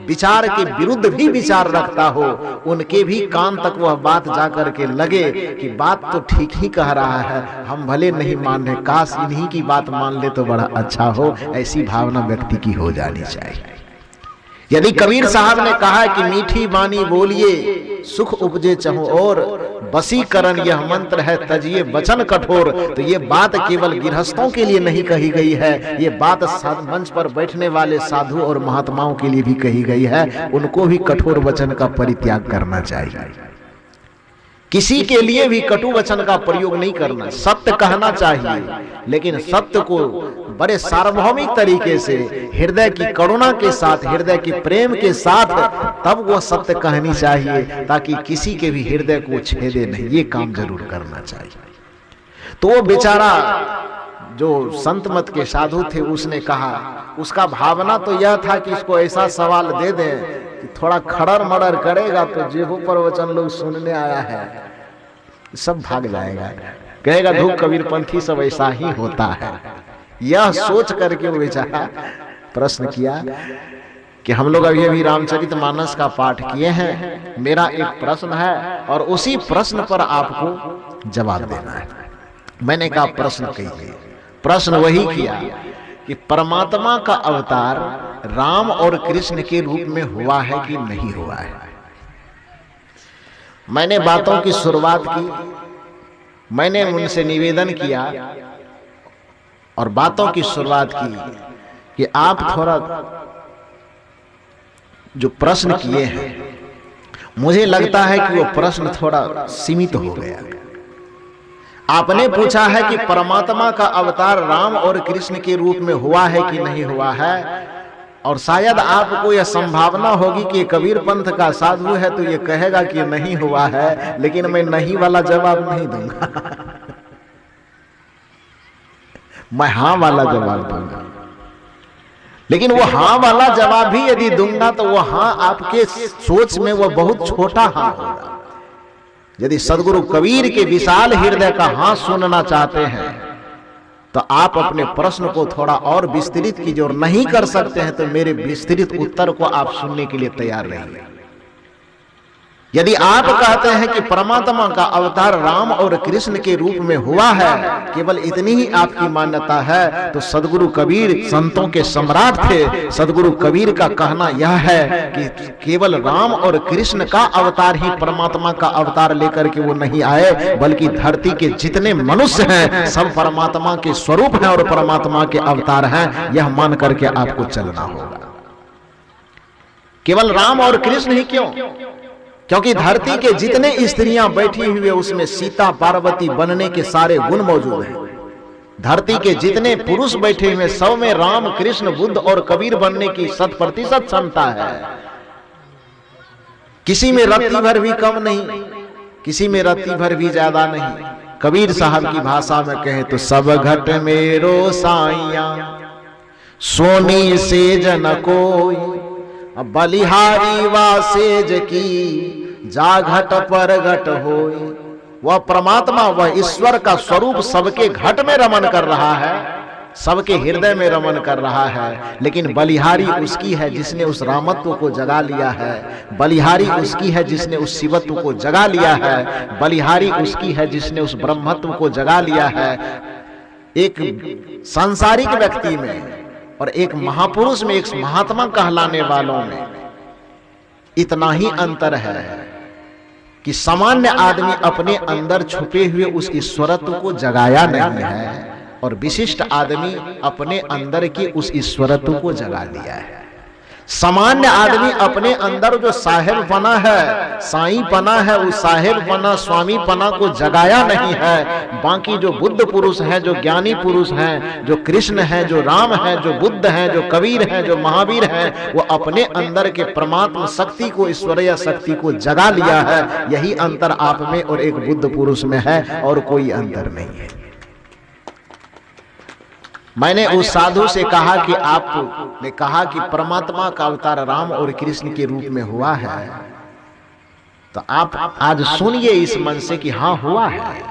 विचार के विरुद्ध भी विचार रखता हो, उनके भी कान तक वह बात जाकर के लगे कि बात तो ठीक ही कह रहा है, हम भले नहीं मान रहे, काश इन्हीं की बात मान ले तो बड़ा अच्छा हो। ऐसी भावना व्यक्ति की हो जानी चाहिए। यदि कबीर साहब ने कहा कि मीठी बानी बोलिए सुख उपजे चहुं और, वशीकरण यह मंत्र है तजिए वचन कठोर, तो ये बात केवल गृहस्थों के लिए नहीं कही गई है, ये बात मंच पर बैठने वाले साधु और महात्माओं के लिए भी कही गई है। उनको भी कठोर वचन का परित्याग करना चाहिए। किसी के लिए भी कटु वचन का प्रयोग नहीं करना, सत्य कहना चाहिए, लेकिन सत्य को बड़े सार्वभौमिक तरीके से, हृदय की करुणा के साथ, हृदय के प्रेम के साथ तब वो सत्य कहनी चाहिए, ताकि किसी के भी हृदय को छेदे नहीं। ये काम जरूर करना चाहिए। तो वो बेचारा जो संत मत के साधु थे, उसने कहा, उसका भावना तो यह था कि इसको ऐसा सवाल दे दें कि थोड़ा खड़र मड़र करेगा तो जेबों पर वचन लोग सुनने आया है, सब भाग जाएगा, कहेगा धूप कबीर पंथी सब ऐसा ही होता है। यह सोच करके वो बेचारा प्रश्न किया कि हम लोग अभी रामचरितमानस का पाठ किए हैं, मेरा एक प्रश्न है और उसी प्रश्न पर आपको जवाब देना है। मैंने कहा प्रश्न कहिए। प्रश्न वही किया कि परमात्मा का अवतार राम और कृष्ण के रूप में हुआ है कि नहीं हुआ है। मैंने बातों की शुरुआत की, मैंने उनसे निवेदन किया और बातों की शुरुआत की कि आप थोड़ा जो प्रश्न किए हैं, मुझे लगता है कि वो प्रश्न थोड़ा सीमित हो गया। आपने पूछा है कि परमात्मा का अवतार राम और कृष्ण के रूप में हुआ है कि नहीं हुआ है, और शायद आपको यह संभावना होगी कि कबीर पंथ का साधु है तो ये कहेगा कि नहीं हुआ है, लेकिन मैं नहीं वाला जवाब नहीं दूंगा मैं हाँ वाला जवाब दूंगा। लेकिन वो हाँ वाला जवाब भी यदि दूंगा तो वो हाँ आपके सोच में वो बहुत छोटा हाँ होगा। यदि सदगुरु कबीर के विशाल हृदय का हाँ सुनना चाहते हैं तो आप अपने प्रश्न को थोड़ा और विस्तृत कीजिए, और नहीं कर सकते हैं तो मेरे विस्तृत उत्तर को आप सुनने के लिए तैयार रहिए। यदि आप कहते हैं कि परमात्मा का अवतार राम और कृष्ण के रूप में हुआ है, केवल इतनी ही आपकी मान्यता है, तो सदगुरु कबीर संतों के सम्राट थे। सदगुरु कबीर का कहना यह है कि केवल राम और कृष्ण का अवतार ही परमात्मा का अवतार लेकर के वो नहीं आए, बल्कि धरती के जितने मनुष्य हैं सब परमात्मा के स्वरूप हैं और परमात्मा के अवतार हैं। यह मान करके आपको चलना होगा। केवल राम और कृष्ण ही क्यों? क्योंकि धरती के जितने स्त्रियां बैठी हुई है उसमें सीता पार्वती बनने के सारे गुण मौजूद हैं। धरती के जितने पुरुष बैठे हुए सब में राम कृष्ण बुद्ध और कबीर बनने की 100% क्षमता है। किसी में रत्ती भर भी कम नहीं, किसी में रत्ती भर भी ज्यादा नहीं। कबीर साहब की भाषा में कहे तो सब घट मेरो साइया सोनी से जन कोई, बलिहारी वासेज की जा घट पर घट होई। वह परमात्मा, वह ईश्वर का स्वरूप सबके घट में रमन कर रहा है, सबके हृदय में रमन कर रहा है। लेकिन बलिहारी उसकी है जिसने उस रामत्व को जगा लिया है, बलिहारी उसकी है जिसने उस शिवत्व को जगा लिया है, बलिहारी उसकी है जिसने उस ब्रह्मत्व को जगा लिया है। एक सांसारिक व्यक्ति में और एक महापुरुष में, एक महात्मा कहलाने वालों में इतना ही अंतर है कि सामान्य आदमी अपने अंदर छुपे हुए उस ईश्वरत्व को जगाया नहीं है, और विशिष्ट आदमी अपने अंदर की उस ईश्वरत्व को जगा लिया है। सामान्य आदमी अपने अंदर जो साहेब पना है, साईं पना है, उस साहेब पना स्वामी पना को जगाया नहीं है। बाकी जो बुद्ध पुरुष हैं, जो ज्ञानी पुरुष हैं, जो कृष्ण हैं, जो राम हैं, जो बुद्ध हैं, जो कबीर हैं, जो महावीर हैं, वो अपने अंदर के परमात्मा शक्ति को, ईश्वरीय शक्ति को जगा लिया है। यही अंतर आप में और एक बुद्ध पुरुष में है, और कोई अंतर नहीं है। मैंने उस साधु से कहा कि आपने कहा कि परमात्मा का अवतार राम और कृष्ण के रूप में हुआ है, तो आप आज सुनिए इस मन से कि हाँ हुआ है।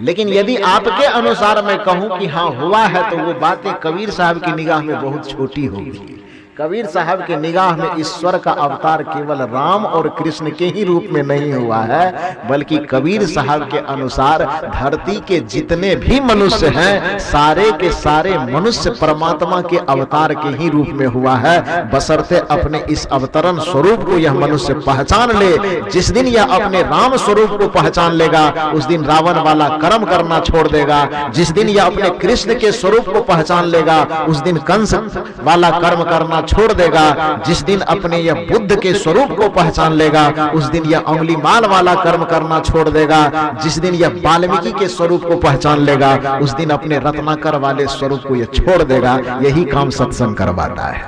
लेकिन यदि आपके अनुसार मैं कहूं कि हाँ हुआ है, तो वो बातें कबीर साहब की निगाह में बहुत छोटी होगी। कबीर साहब के निगाह में ईश्वर का अवतार केवल राम और कृष्ण के ही रूप में नहीं हुआ है, बल्कि कबीर साहब के अनुसार धरती के जितने भी मनुष्य हैं सारे के सारे मनुष्य परमात्मा के अवतार के ही रूप में हुआ है, बशर्ते अपने इस अवतरण स्वरूप को यह मनुष्य पहचान ले। जिस दिन यह अपने राम स्वरूप को पहचान लेगा उस दिन रावण वाला कर्म करना छोड़ देगा। जिस दिन यह अपने कृष्ण के स्वरूप को पहचान लेगा उस दिन कंस वाला कर्म करना छोड़ देगा। जिस दिन अपने यह बुद्ध के स्वरूप को पहचान लेगा उस दिन यह अंगुली माल वाला कर्म करना छोड़ देगा। जिस दिन यह वाल्मीकि के स्वरूप को पहचान लेगा उस दिन अपने रत्नाकर वाले स्वरूप को यह छोड़ देगा। यही काम सत्संग करवाता है,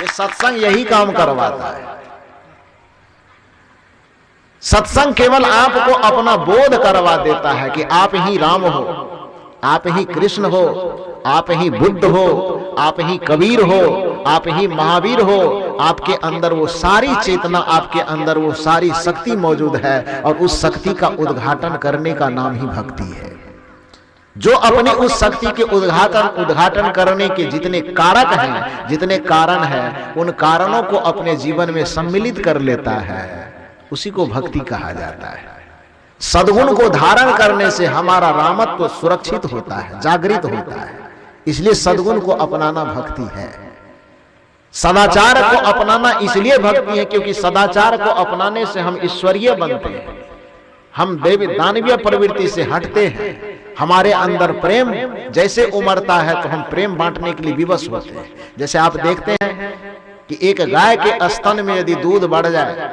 ये सत्संग यही काम करवाता है। सत्संग केवल आपको अपना बोध करवा देता है कि आप ही राम हो, आप ही कृष्ण हो, आप ही बुद्ध हो, आप ही कबीर हो, आप ही महावीर हो। आपके अंदर वो सारी चेतना, आपके अंदर वो सारी शक्ति मौजूद है और उस शक्ति का उद्घाटन करने का नाम ही भक्ति है। जो अपने उस शक्ति के उद्घाटन करने के जितने कारक हैं, जितने कारण हैं, उन कारणों को अपने जीवन में सम्मिलित कर लेता है, उसी को भक्ति कहा जाता है। सद्गुण को धारण करने से हमारा रामत्व सुरक्षित होता है, जागृत होता है। इसलिए सद्गुण को अपनाना भक्ति है। सदाचार को अपनाना इसलिए भक्ति है क्योंकि सदाचार को अपनाने से हम ईश्वरीय बनते हैं, हम देवी दानवीय प्रवृत्ति से हटते हैं। हमारे अंदर प्रेम जैसे उमड़ता है तो हम प्रेम बांटने के लिए विवश होते हैं। जैसे आप देखते हैं कि एक गाय के स्तन में यदि दूध बढ़ जाए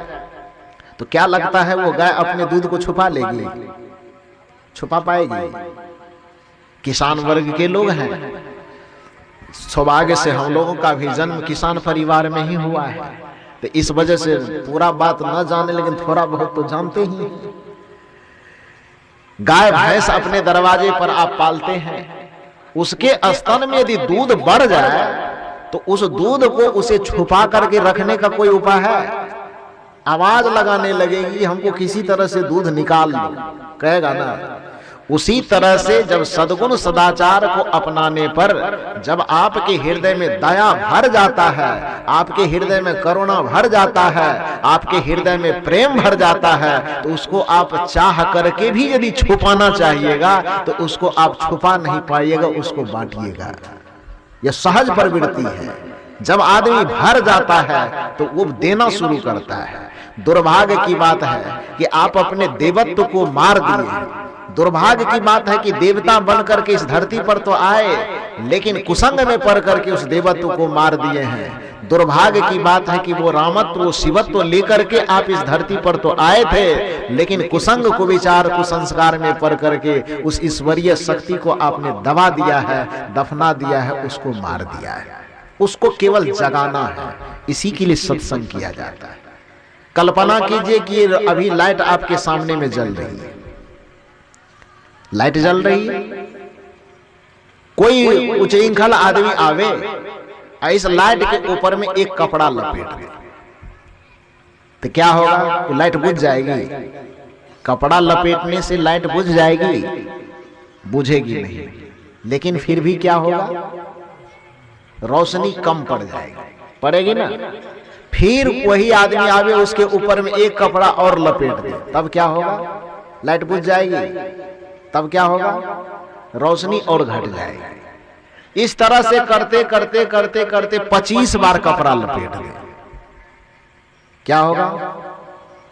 तो क्या लगता है वो गाय अपने दूध को छुपा लेगी? छुपा पाएगी? किसान वर्ग के लोग हैं, सौभाग्य से हम लोगों का भी जन्म किसान परिवार में ही हुआ है, तो इस वजह से पूरा बात न जाने लेकिन थोड़ा बहुत तो जानते ही हैं। गाय भैंस अपने दरवाजे पर आप पालते हैं, उसके स्तन में यदि दूध बढ़ जाए तो उस दूध को उसे छुपा करके रखने का कोई उपाय है? आवाज लगाने लगेगी हमको किसी तरह से दूध निकाल लो, कहेगा ना। उसी तरह से जब सद्गुण सदाचार को अपनाने पर जब आपके हृदय में दया भर जाता है, आपके हृदय में करुणा भर जाता है, आपके हृदय में प्रेम भर जाता है, तो उसको आप चाह करके भी यदि छुपाना चाहिएगा तो उसको आप छुपा नहीं पाइएगा, उसको बांटिएगा। यह सहज प्रवृत्ति है। जब आदमी भर जाता है तो वो देना शुरू करता है। दुर्भाग्य की बात है कि आप अपने देवत्व को मार दिए। दुर्भाग्य की बात है कि देवता बनकर के इस धरती पर तो आए लेकिन कुसंग में पड़ करके उस देवत्व को मार दिए हैं। दुर्भाग्य की बात है कि वो रामत्व, शिवत्व लेकर के आप इस धरती पर तो आए थे लेकिन कुसंग को विचार, कुसंस्कार में पड़ करके उस ईश्वरीय शक्ति को आपने दबा दिया है, दफना दिया है, उसको मार दिया है। उसको केवल जगाना है, इसी के लिए सत्संग किया जाता है। कल्पना कीजिए कि अभी लाइट आपके सामने में जल रही है, लाइट जल रही है, कोई उच्चृंखल आदमी आवे इस लाइट के ऊपर में एक कपड़ा लपेट दे तो क्या होगा? तो लाइट बुझ जाएगी। कपड़ा लपेटने से लाइट बुझ जाएगी? बुझेगी नहीं, लेकिन फिर भी क्या होगा? रोशनी कम पड़ जाएगी, पड़ेगी ना। फिर वही आदमी आवे उसके ऊपर में एक कपड़ा और लपेट दे, तब क्या होगा? लाइट बुझ जाएगी। तब क्या होगा? रोशनी और घट जाएगी। इस तरह से करते करते करते करते 25 बार कपड़ा लपेट दे, क्या होगा?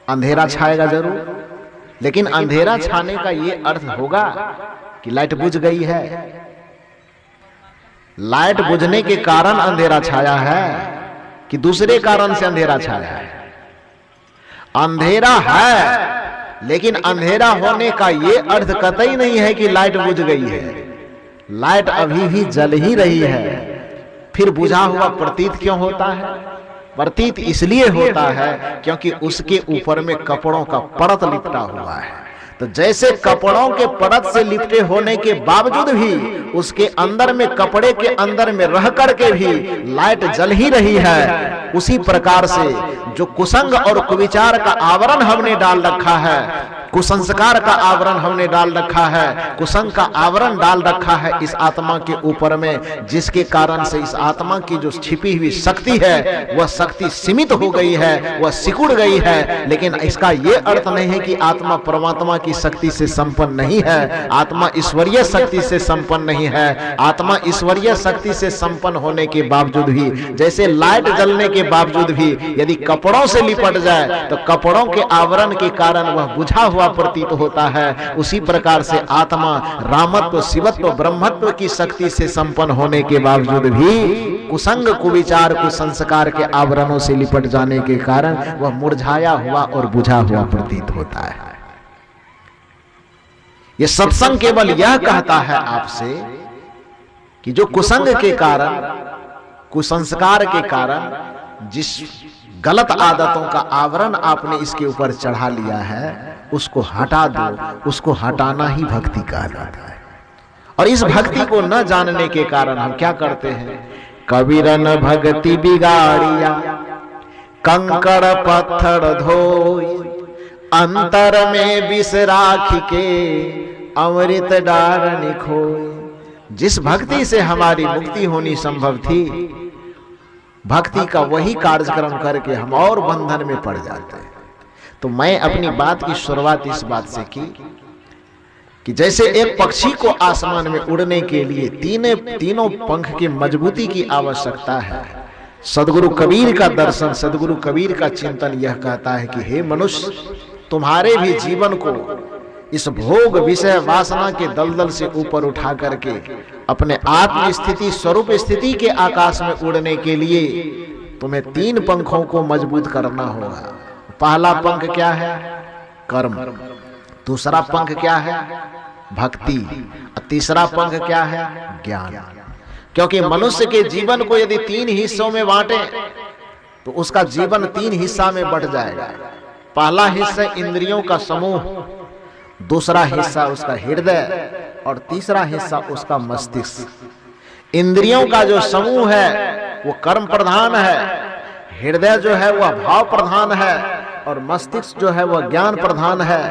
अंधेरा छाएगा जरूर, लेकिन अंधेरा छाने का ये अर्थ होगा कि लाइट बुझ गई है। लाइट बुझने के कारण अंधेरा छाया है कि दूसरे कारण से अंधेरा छाया है? अंधेरा है, लेकिन अंधेरा होने का ये अर्थ कतई नहीं है कि लाइट बुझ गई है। लाइट अभी भी जल ही रही है। फिर बुझा हुआ प्रतीत क्यों होता है? प्रतीत इसलिए होता है क्योंकि उसके ऊपर में कपड़ों का परत लिपटा हुआ है। तो जैसे कपड़ों के परत से लिपटे होने के बावजूद भी उसके अंदर में, कपड़े के अंदर में रह करके भी लाइट जल ही रही है, उसी प्रकार से जो कुसंग और कुविचार का आवरण हमने डाल रखा है, कुसंस्कार का आवरण हमने डाल रखा है, कुसंग का आवरण डाल रखा है इस आत्मा के ऊपर में, जिसके कारण से इस आत्मा की जो छिपी हुई शक्ति है वह शक्ति सीमित हो गई है, वह सिकुड़ गई है। लेकिन इसका यह अर्थ नहीं है कि आत्मा परमात्मा की शक्ति से संपन्न नहीं है, आत्मा ईश्वरीय शक्ति से संपन्न नहीं है। आत्मा ईश्वरीय शक्ति से संपन्न होने के बावजूद भी, जैसे लाइट जलने के बावजूद भी यदि कपड़ों से लिपट जाए तो कपड़ों के आवरण के कारण वह बुझा हुआ प्रतीत होता है, उसी प्रकार से आत्मा रामत्व, शिवत्व, ब्रह्मत्व की शक्ति से संपन्न होने के बावजूद भी कुसंग, कुविचार, कुसंस्कार के आवरणों से लिपट जाने के कारण वह मुरझाया हुआ और बुझा हुआ प्रतीत होता है। यह सत्संग केवल यह कहता है आपसे कि जो कुसंग के कारण, कुसंस्कार के कारण जिस गलत आदतों का आवरण आपने इसके ऊपर चढ़ा लिया है उसको हटा दो। उसको हटाना ही भक्ति कहा जाता है। और इस भक्ति को न जानने के कारण हम क्या करते हैं, कबीरन भक्ति बिगाड़िया, कंकड़ पत्थर धोई, अंतर में विष राखी के अमृत डारनी खोई। जिस भक्ति से हमारी मुक्ति होनी संभव थी, भक्ति का वही कार्यक्रम करके हम और बंधन में पड़ जाते हैं। तो मैं अपनी बात की शुरुआत इस बात से की कि जैसे एक पक्षी को आसमान में उड़ने के लिए तीनों पंख की मजबूती की आवश्यकता है, सदगुरु कबीर का दर्शन, सदगुरु कबीर का चिंतन यह कहता है कि हे मनुष्य, तुम्हारे भी जीवन को इस भोग, विषय, वासना के दलदल से ऊपर उठा करके अपने आत्म स्थिति, स्वरूप स्थिति के आकाश में उड़ने के लिए तुम्हें 3 पंखों को मजबूत करना होगा। पहला पंख क्या है? कर्म। दूसरा पंख क्या है? भक्ति। और तीसरा पंख क्या है? ज्ञान। क्योंकि मनुष्य के जीवन को यदि 3 हिस्सों में बांटे तो उसका जीवन 3 हिस्सा में बंट जाएगा। पहला हिस्सा इंद्रियों का समूह, दूसरा हिस्सा उसका हृदय और तीसरा हिस्सा उसका मस्तिष्क। इंद्रियों का जो समूह है वो कर्म प्रधान है, हृदय जो है वह भाव प्रधान है और मस्तिष्क जो है वह ज्ञान प्रधान है।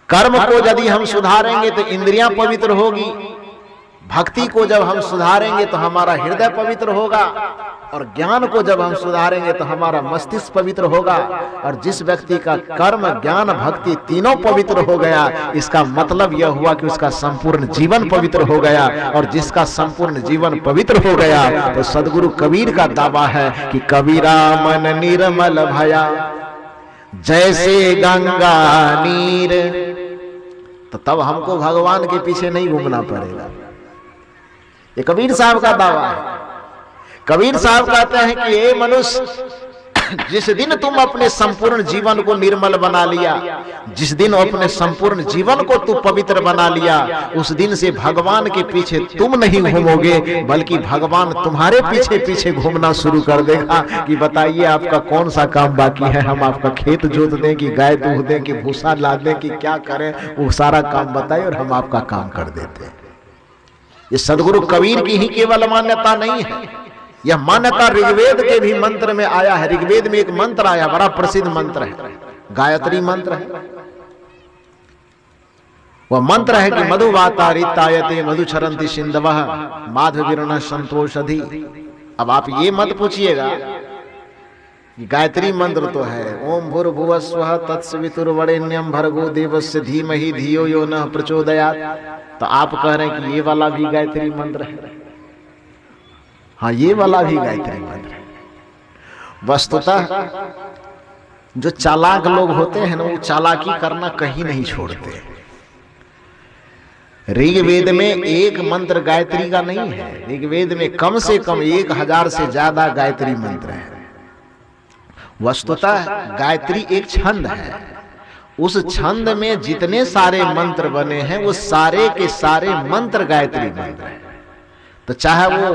कर्म को यदि हम सुधारेंगे तो इंद्रियां पवित्र होगी, भक्ति को जब हम सुधारेंगे तो हमारा हृदय पवित्र होगा और ज्ञान को जब हम सुधारेंगे तो हमारा मस्तिष्क पवित्र होगा। और जिस व्यक्ति का कर्म, ज्ञान, भक्ति तीनों पवित्र हो गया, इसका मतलब यह हुआ कि उसका संपूर्ण जीवन पवित्र हो गया। और जिसका संपूर्ण जीवन पवित्र हो गया तो सदगुरु कबीर का दावा है कि कबीरा मन निर्मल भया जैसे गंगा नीर। तो तब हमको भगवान के पीछे नहीं घूमना पड़ेगा। ये कबीर साहब का दावा है। कबीर साहब कहते हैं कि ये मनुष्य, जिस दिन तुम अपने संपूर्ण जीवन को निर्मल बना लिया, जिस दिन अपने संपूर्ण जीवन को तू पवित्र बना लिया, उस दिन से भगवान के पीछे तुम नहीं घूमोगे बल्कि भगवान तुम्हारे पीछे पीछे घूमना शुरू कर देगा कि बताइए आपका कौन सा काम बाकी है, हम आपका खेत जोत दें कि गाय दूध दें कि भूसा ला दें कि क्या करें, वो सारा काम बताइए और हम आपका काम कर देते हैं। ये सदगुरु कबीर की ही केवल मान्यता नहीं है, यह मान्यता ऋग्वेद के भी मंत्र में आया है। ऋग्वेद में एक मंत्र आया, बड़ा प्रसिद्ध मंत्र है, गायत्री मंत्र है। वह मंत्र है कि मधुवाता रितायते मधुचरंति सिंधवः माधवीर्ण संतोषधि। अब आप ये मत पूछिएगा, गायत्री मंत्र तो है ओम भूर्भुवस्वः तत्सवितुर्वरेण्यं भर्गो देवस्य धीमहि धियो यो नः प्रचोदयात्। तो आप कह रहे हैं कि ये वाला भी गायत्री मंत्र है। हाँ, ये वाला भी गायत्री मंत्र है। वस्तुतः जो चालाक लोग होते हैं ना, वो चालाकी करना कहीं नहीं छोड़ते। ऋग्वेद में एक मंत्र गायत्री का नहीं है, ऋग्वेद में कम से कम 1000 से ज्यादा गायत्री मंत्र है। वस्तुतः गायत्री एक छंद है, उस छंद में जितने सारे मंत्र बने हैं वो सारे के सारे मंत्र गायत्री मंत्र हैं। तो चाहे वो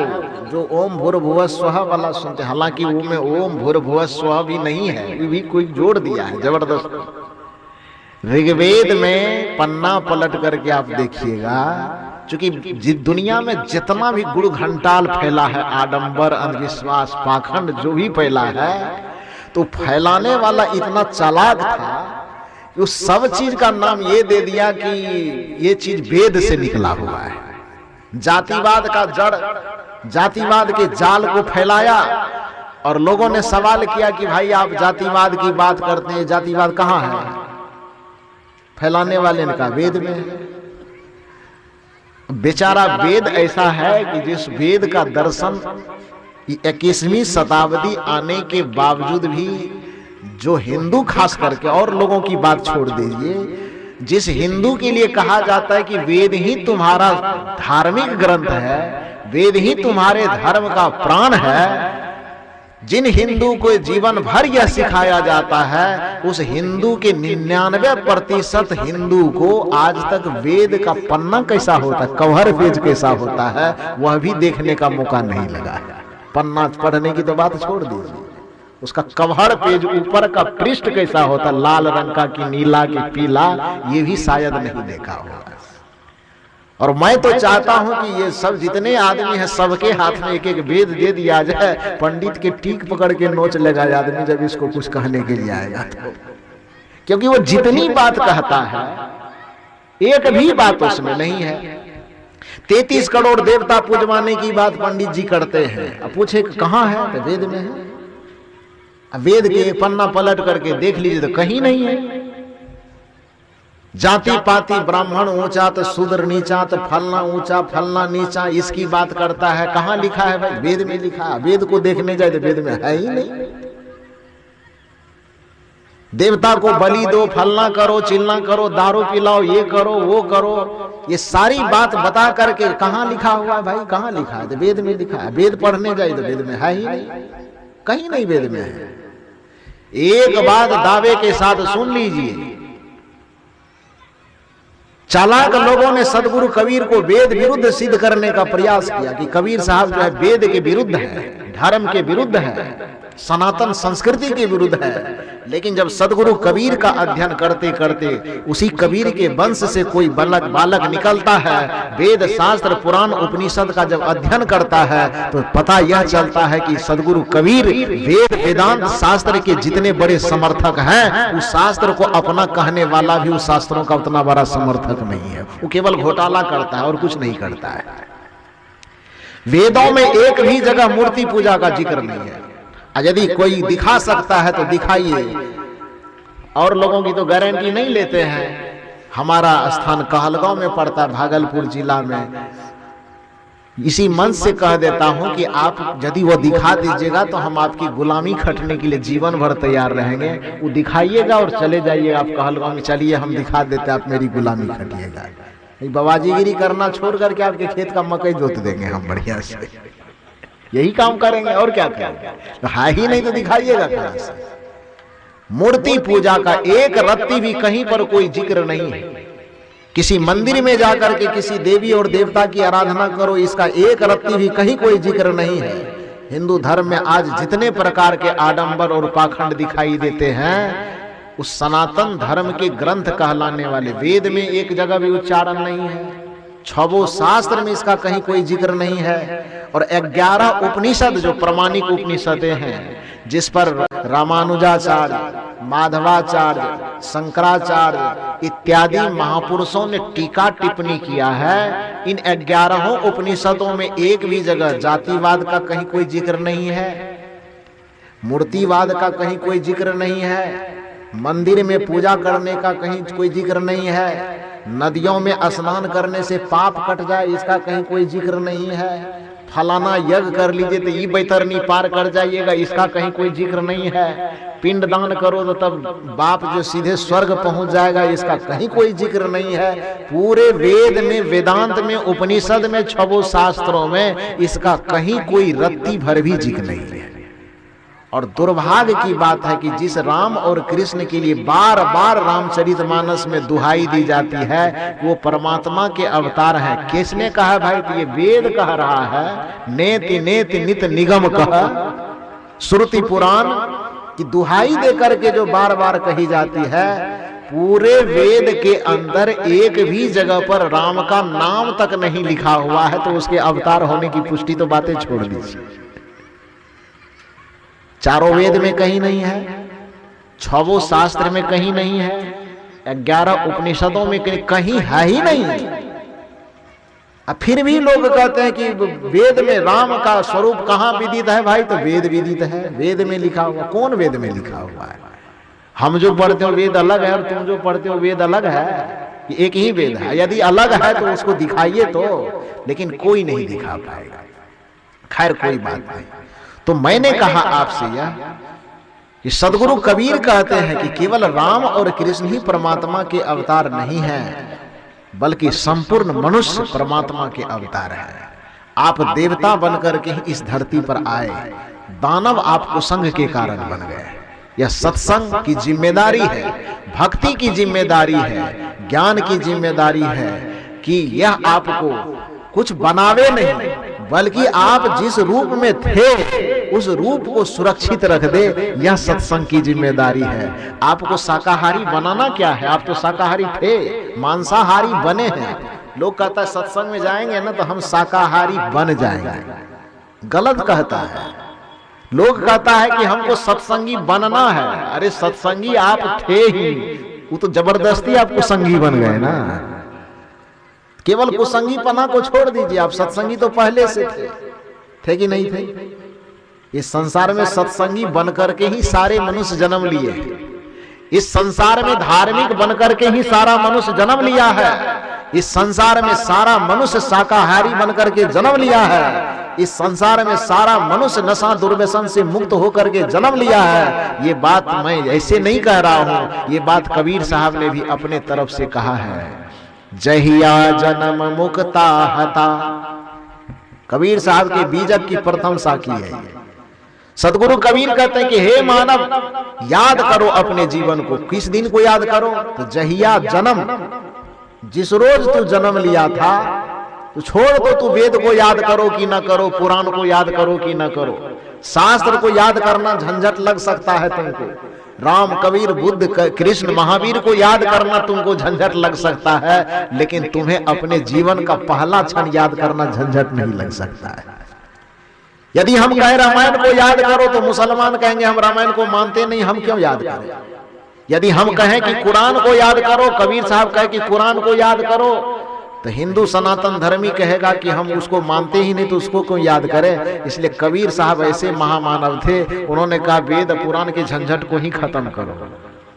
जो ओम भूर्भुवस्वः वाला सुनते, हालांकि वो में ओम भूर्भुवस्वः भी नहीं है, वो भी कोई जोड़ दिया है जबरदस्त। ऋग्वेद में पन्ना पलट करके आप देखिएगा, चूंकि दुनिया में जितना भी गुड़ घंटाल फैला है, आडंबर, अंधविश्वास, पाखंड जो भी फैला है, तो फैलाने वाला इतना चालाक था उस सब चीज का नाम ये दे दिया कि ये चीज वेद से निकला हुआ है। जातिवाद का जड़, जातिवाद के जाल को फैलाया और लोगों ने सवाल किया कि भाई आप जातिवाद की बात करते हैं, जातिवाद कहां है? फैलाने वाले ने कहा वेद में है। बेचारा वेद ऐसा है कि जिस वेद का दर्शन 21वीं शताब्दी आने के बावजूद भी जो हिंदू खास करके, और लोगों की बात छोड़ दीजिए, जिस हिंदू के लिए कहा जाता है कि वेद ही तुम्हारा धार्मिक ग्रंथ है, वेद ही तुम्हारे धर्म का प्राण है, जिन हिंदू को जीवन भर यह सिखाया जाता है, उस हिंदू के 99% हिंदू को आज तक वेद का पन्ना कैसा होता है, कवर पेज कैसा होता है, वह भी देखने का मौका नहीं लगा है। पन्ना पढ़ने की तो बात छोड़ दीजिए, उसका कवर पेज ऊपर का पृष्ठ कैसा होता, लाल रंग का कि नीला कि पीला, ये भी शायद नहीं देखा होगा। और मैं तो चाहता हूं कि ये सब जितने आदमी हैं सबके हाथ में एक एक वेद दे दिया जाए, पंडित के टीक पकड़ के नोच लेगा आदमी जब इसको कुछ कहने के लिए आएगा तो। क्योंकि वो जितनी बात कहता है एक भी बात उसमें नहीं है। 33 करोड़ देवता पूजवाने की बात पंडित जी करते हैं, अब पूछे कहां है तो वेद में है। वेद के पन्ना पलट करके देख लीजिए तो कहीं नहीं है। जाति पाति ब्राह्मण ऊंचा तो शूद्र नीचा, तो फलना ऊंचा फलना नीचा, इसकी बात करता है। कहां लिखा है भाई? वेद में लिखा है। वेद को देखने जाए तो वेद में है ही नहीं। देवता को बलि दो, फलना करो, चिलना करो, दारू पिलाओ, ये करो वो करो, ये सारी बात बता करके कहां लिखा हुआ है भाई? कहां लिखा है? तो वेद में लिखा है। वेद पढ़ने जाए तो वेद में है ही नहीं, कहीं नहीं वेद में है। एक बात दावे के साथ सुन लीजिए, चालाक लोगों ने सदगुरु कबीर को वेद विरुद्ध सिद्ध करने का प्रयास किया कि कबीर साहब जो है वेद के विरुद्ध है, धर्म के विरुद्ध है, सनातन संस्कृति के विरुद्ध है। लेकिन जब सदगुरु कबीर का अध्ययन करते करते उसी कबीर के वंश से कोई बालक निकलता है, वेद शास्त्र पुराण उपनिषद का जब अध्ययन करता है तो पता यह चलता है कि सदगुरु कबीर वेद वेदांत शास्त्र के जितने बड़े समर्थक हैं, उस शास्त्र को अपना कहने वाला भी उस शास्त्रों का उतना बड़ा समर्थक नहीं है। वो केवल घोटाला करता है और कुछ नहीं करता है। वेदों में एक भी जगह मूर्ति पूजा का जिक्र नहीं है। यदि कोई दिखा सकता है तो दिखाइए, और लोगों की तो गारंटी नहीं लेते हैं। हमारा स्थान कहलगांव में पड़ता है, भागलपुर जिला में। इसी मन से कह देता हूं कि आप यदि वो दिखा दीजिएगा तो हम आपकी गुलामी खटने के लिए जीवन भर तैयार रहेंगे। वो दिखाइएगा और चले जाइएगा आप कहलगांव में, चलिए हम दिखा देते, आप मेरी गुलामी खटिएगा। बाबाजीगिरी करना छोड़ करके आपके खेत का मकई जोत देंगे हम बढ़िया से, यही काम करेंगे और क्या करेंगे। तो है ही नहीं तो दिखाइएगा कहां से। मूर्ति पूजा का एक रत्ती भी कहीं पर कोई जिक्र नहीं है। किसी मंदिर में जाकर के किसी देवी और देवता की आराधना करो, इसका एक रत्ती भी कहीं कोई जिक्र नहीं है। हिंदू धर्म में आज जितने प्रकार के आडंबर और पाखंड दिखाई देते हैं, उस सनातन धर्म के ग्रंथ कहलाने वाले वेद में एक जगह भी उच्चारण नहीं है। 6 शास्त्र में इसका कहीं कोई जिक्र नहीं है। और 11 उपनिषद जो प्रमाणिक उपनिषदें हैं, जिस पर रामानुजाचार्य, माधवाचार्य, शंकराचार्य इत्यादि महापुरुषों ने टीका टिप्पणी किया है, इन 11 उपनिषदों में एक भी जगह जातिवाद का कहीं कोई जिक्र नहीं है, मूर्तिवाद का कहीं कोई जिक्र नहीं है, मंदिर में पूजा करने का कहीं कोई जिक्र नहीं है, नदियों में स्नान करने से पाप कट जाए इसका कहीं कोई जिक्र नहीं है, फलाना यज्ञ कर लीजिए तो ये बैतरनी पार कर जाइएगा इसका कहीं कोई जिक्र नहीं है, पिंड दान करो तो तब बाप जो सीधे स्वर्ग पहुंच जाएगा इसका कहीं कोई जिक्र नहीं है। पूरे वेद में, वेदांत में, उपनिषद में, 6 शास्त्रों में इसका कहीं कोई रत्ती भर भी जिक्र नहीं है। और दुर्भाग्य की बात है कि जिस राम और कृष्ण के लिए बार बार रामचरितमानस में दुहाई दी जाती है, वो परमात्मा के अवतार हैं। किसने कहा भाई? तो ये वेद कह रहा है, नेति नेति नित निगम कह, श्रुति पुराण की दुहाई दे करके जो बार बार कही जाती है, पूरे वेद के अंदर एक भी जगह पर राम का नाम तक नहीं लिखा हुआ है, तो उसके अवतार होने की पुष्टि तो बातें छोड़ दीजिए। 4 वेद में कहीं नहीं है, 6 शास्त्र में कहीं नहीं है, 11 उपनिषदों में कहीं है ही नहीं। फिर भी लोग कहते हैं कि वेद में राम का स्वरूप कहाँ विदित है। भाई तो वेद विदित है, वेद में लिखा हुआ। कौन वेद में लिखा हुआ है? हम जो पढ़ते हो वेद अलग है और तुम जो पढ़ते हो वेद अलग है। एक ही वेद है। यदि अलग है तो उसको दिखाइए तो, लेकिन कोई नहीं दिखा पाएगा। खैर कोई बात नहीं। तो मैंने कहा आपसे यह कि सदगुरु कबीर कहते हैं कि केवल राम और कृष्ण ही परमात्मा के अवतार नहीं हैं, बल्कि संपूर्ण मनुष्य परमात्मा के अवतार हैं। आप देवता बनकर के ही इस धरती पर आए, दानव आपको संग के कारण बन गए। यह सत्संग की जिम्मेदारी है, भक्ति की जिम्मेदारी है, ज्ञान की जिम्मेदारी है कि यह आपको कुछ बनावे नहीं, बल्कि आप जिस रूप में थे उस रूप को सुरक्षित रख दे। यह सत्संग की जिम्मेदारी है। आपको शाकाहारी बनाना क्या है? आप तो शाकाहारी थे, मांसाहारी बने हैं। लोग कहता है सत्संग में जाएंगे ना तो हम शाकाहारी बन जाएंगे। गलत कहता है। लोग कहता है कि हमको सत्संगी बनना है। अरे सत्संगी आप थे ही, वो तो जबरदस्ती आपको संगी बन गए ना। केवल कुसंगी पना को छोड़ दीजिए, आप सत्संगी तो पहले से थे कि नहीं थे? इस संसार में सत्संगी बनकर के ही सारे मनुष्य जन्म लिए। इस संसार में धार्मिक बनकर के ही सारा मनुष्य जन्म लिया है। इस संसार में सारा मनुष्य शाकाहारी बनकर के जन्म लिया है। इस संसार में सारा मनुष्य नशा दुर्व्यसन से मुक्त होकर के जन्म लिया है। ये बात मैं ऐसे नहीं कह रहा हूं, ये बात कबीर साहब ने भी अपने तरफ से कहा है। जहिया जन्म मुक्ता हता, कबीर साहब के बीजक की प्रथम साखी है ये। सदगुरु कबीर कहते हैं कि हे मानव, याद करो अपने जीवन को। किस दिन को याद करो? तो जहिया जन्म, जिस रोज तू जन्म लिया था, तो छोड़ दो तू वेद को याद करो कि ना करो, पुराण को याद करो कि ना करो। शास्त्र को याद करना झंझट लग सकता है तुमको। राम, कबीर, बुद्ध, कृष्ण, महावीर को याद करना तुमको झंझट लग सकता है, लेकिन तुम्हें अपने जीवन का पहला क्षण याद करना झंझट नहीं लग सकता है। यदि हम कहें रामायण को याद करो तो मुसलमान कहेंगे हम रामायण को मानते नहीं, हम क्यों याद करें। यदि हम कहें कि कुरान को याद करो, कबीर साहब कहे कि कुरान को याद करो, तो हिंदू सनातन धर्मी कहेगा कि हम उसको मानते ही नहीं तो उसको क्यों याद करें। इसलिए कबीर साहब ऐसे महामानव थे, उन्होंने कहा वेद पुराण के झंझट को ही खत्म करो।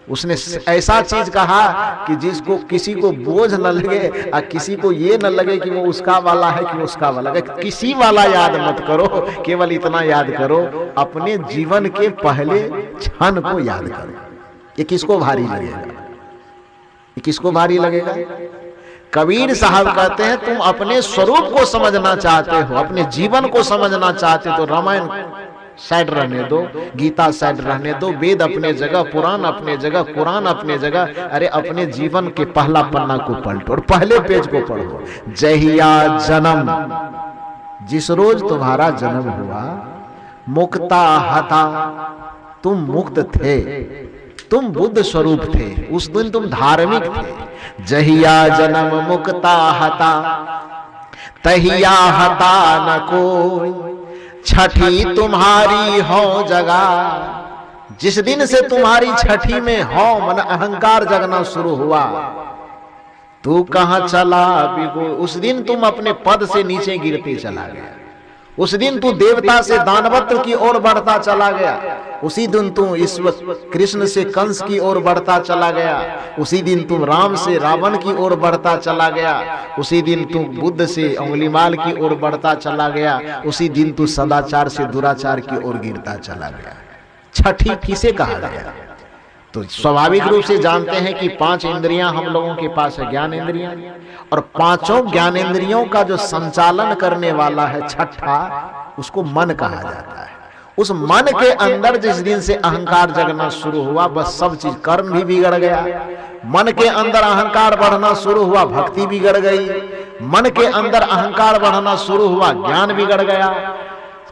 उसने ऐसा चीज कहा कि जिसको किसी को बोझ न लगे और किसी को ये न लगे कि वो उसका वाला है कि उसका वाला है। किसी वाला याद मत करो, केवल इतना याद करो, अपने जीवन के पहले क्षण को याद करो। ये किसको भारी लगेगा? ये किसको भारी लगेगा? कबीर साहब कहते हैं तुम अपने स्वरूप को समझना चाहते हो, अपने जीवन को समझना चाहते हो तो रामायण साइड रहने दो, गीता साइड रहने दो, वेद अपने जगह, पुराण अपने जगह, कुरान अपने जगह। अरे अपने जीवन के पहला पन्ना को पलटो और पहले पेज को पढ़ो। जहिया जन्म, जिस रोज तुम्हारा जन्म हुआ, मुक्ता हता, तुम मुक्त थे, तुम बुद्ध स्वरूप थे, उस दिन तुम धार्मिक थे। जहिया जन्म मुक्ता हता, तहिया हता न कोई, छठी तुम्हारी हो जगह। जिस दिन से तुम्हारी छठी में हो मन अहंकार जगना शुरू हुआ, तू कहां चला बिगो, उस दिन तुम अपने पद से नीचे गिरते चला गया। उस दिन तू देवता से दानवत्व की ओर बढ़ता चला गया। उसी दिन तू ईश्वर कृष्ण से कंस की ओर बढ़ता चला गया। उसी दिन तुम राम से रावण की ओर बढ़ता चला गया। उसी दिन तू बुद्ध से अंगुलीमाल की ओर बढ़ता चला गया। उसी दिन तू सदाचार से दुराचार की ओर गिरता चला गया। छठी किसे कहा गया? तो स्वाभाविक रूप से जानते हैं कि 5 इंद्रियां हम लोगों के पास है, ज्ञान इंद्रियां, और 5 ज्ञानेंद्रियों का जो संचालन करने वाला है छठा, उसको मन कहा जाता है। उस मन के अंदर जिस दिन से अहंकार जगना शुरू हुआ, बस सब चीज, कर्म भी बिगड़ गया। मन के अंदर अहंकार बढ़ना शुरू हुआ, भक्ति बिगड़ गई। मन के अंदर अहंकार बढ़ना शुरू हुआ, ज्ञान बिगड़ गया।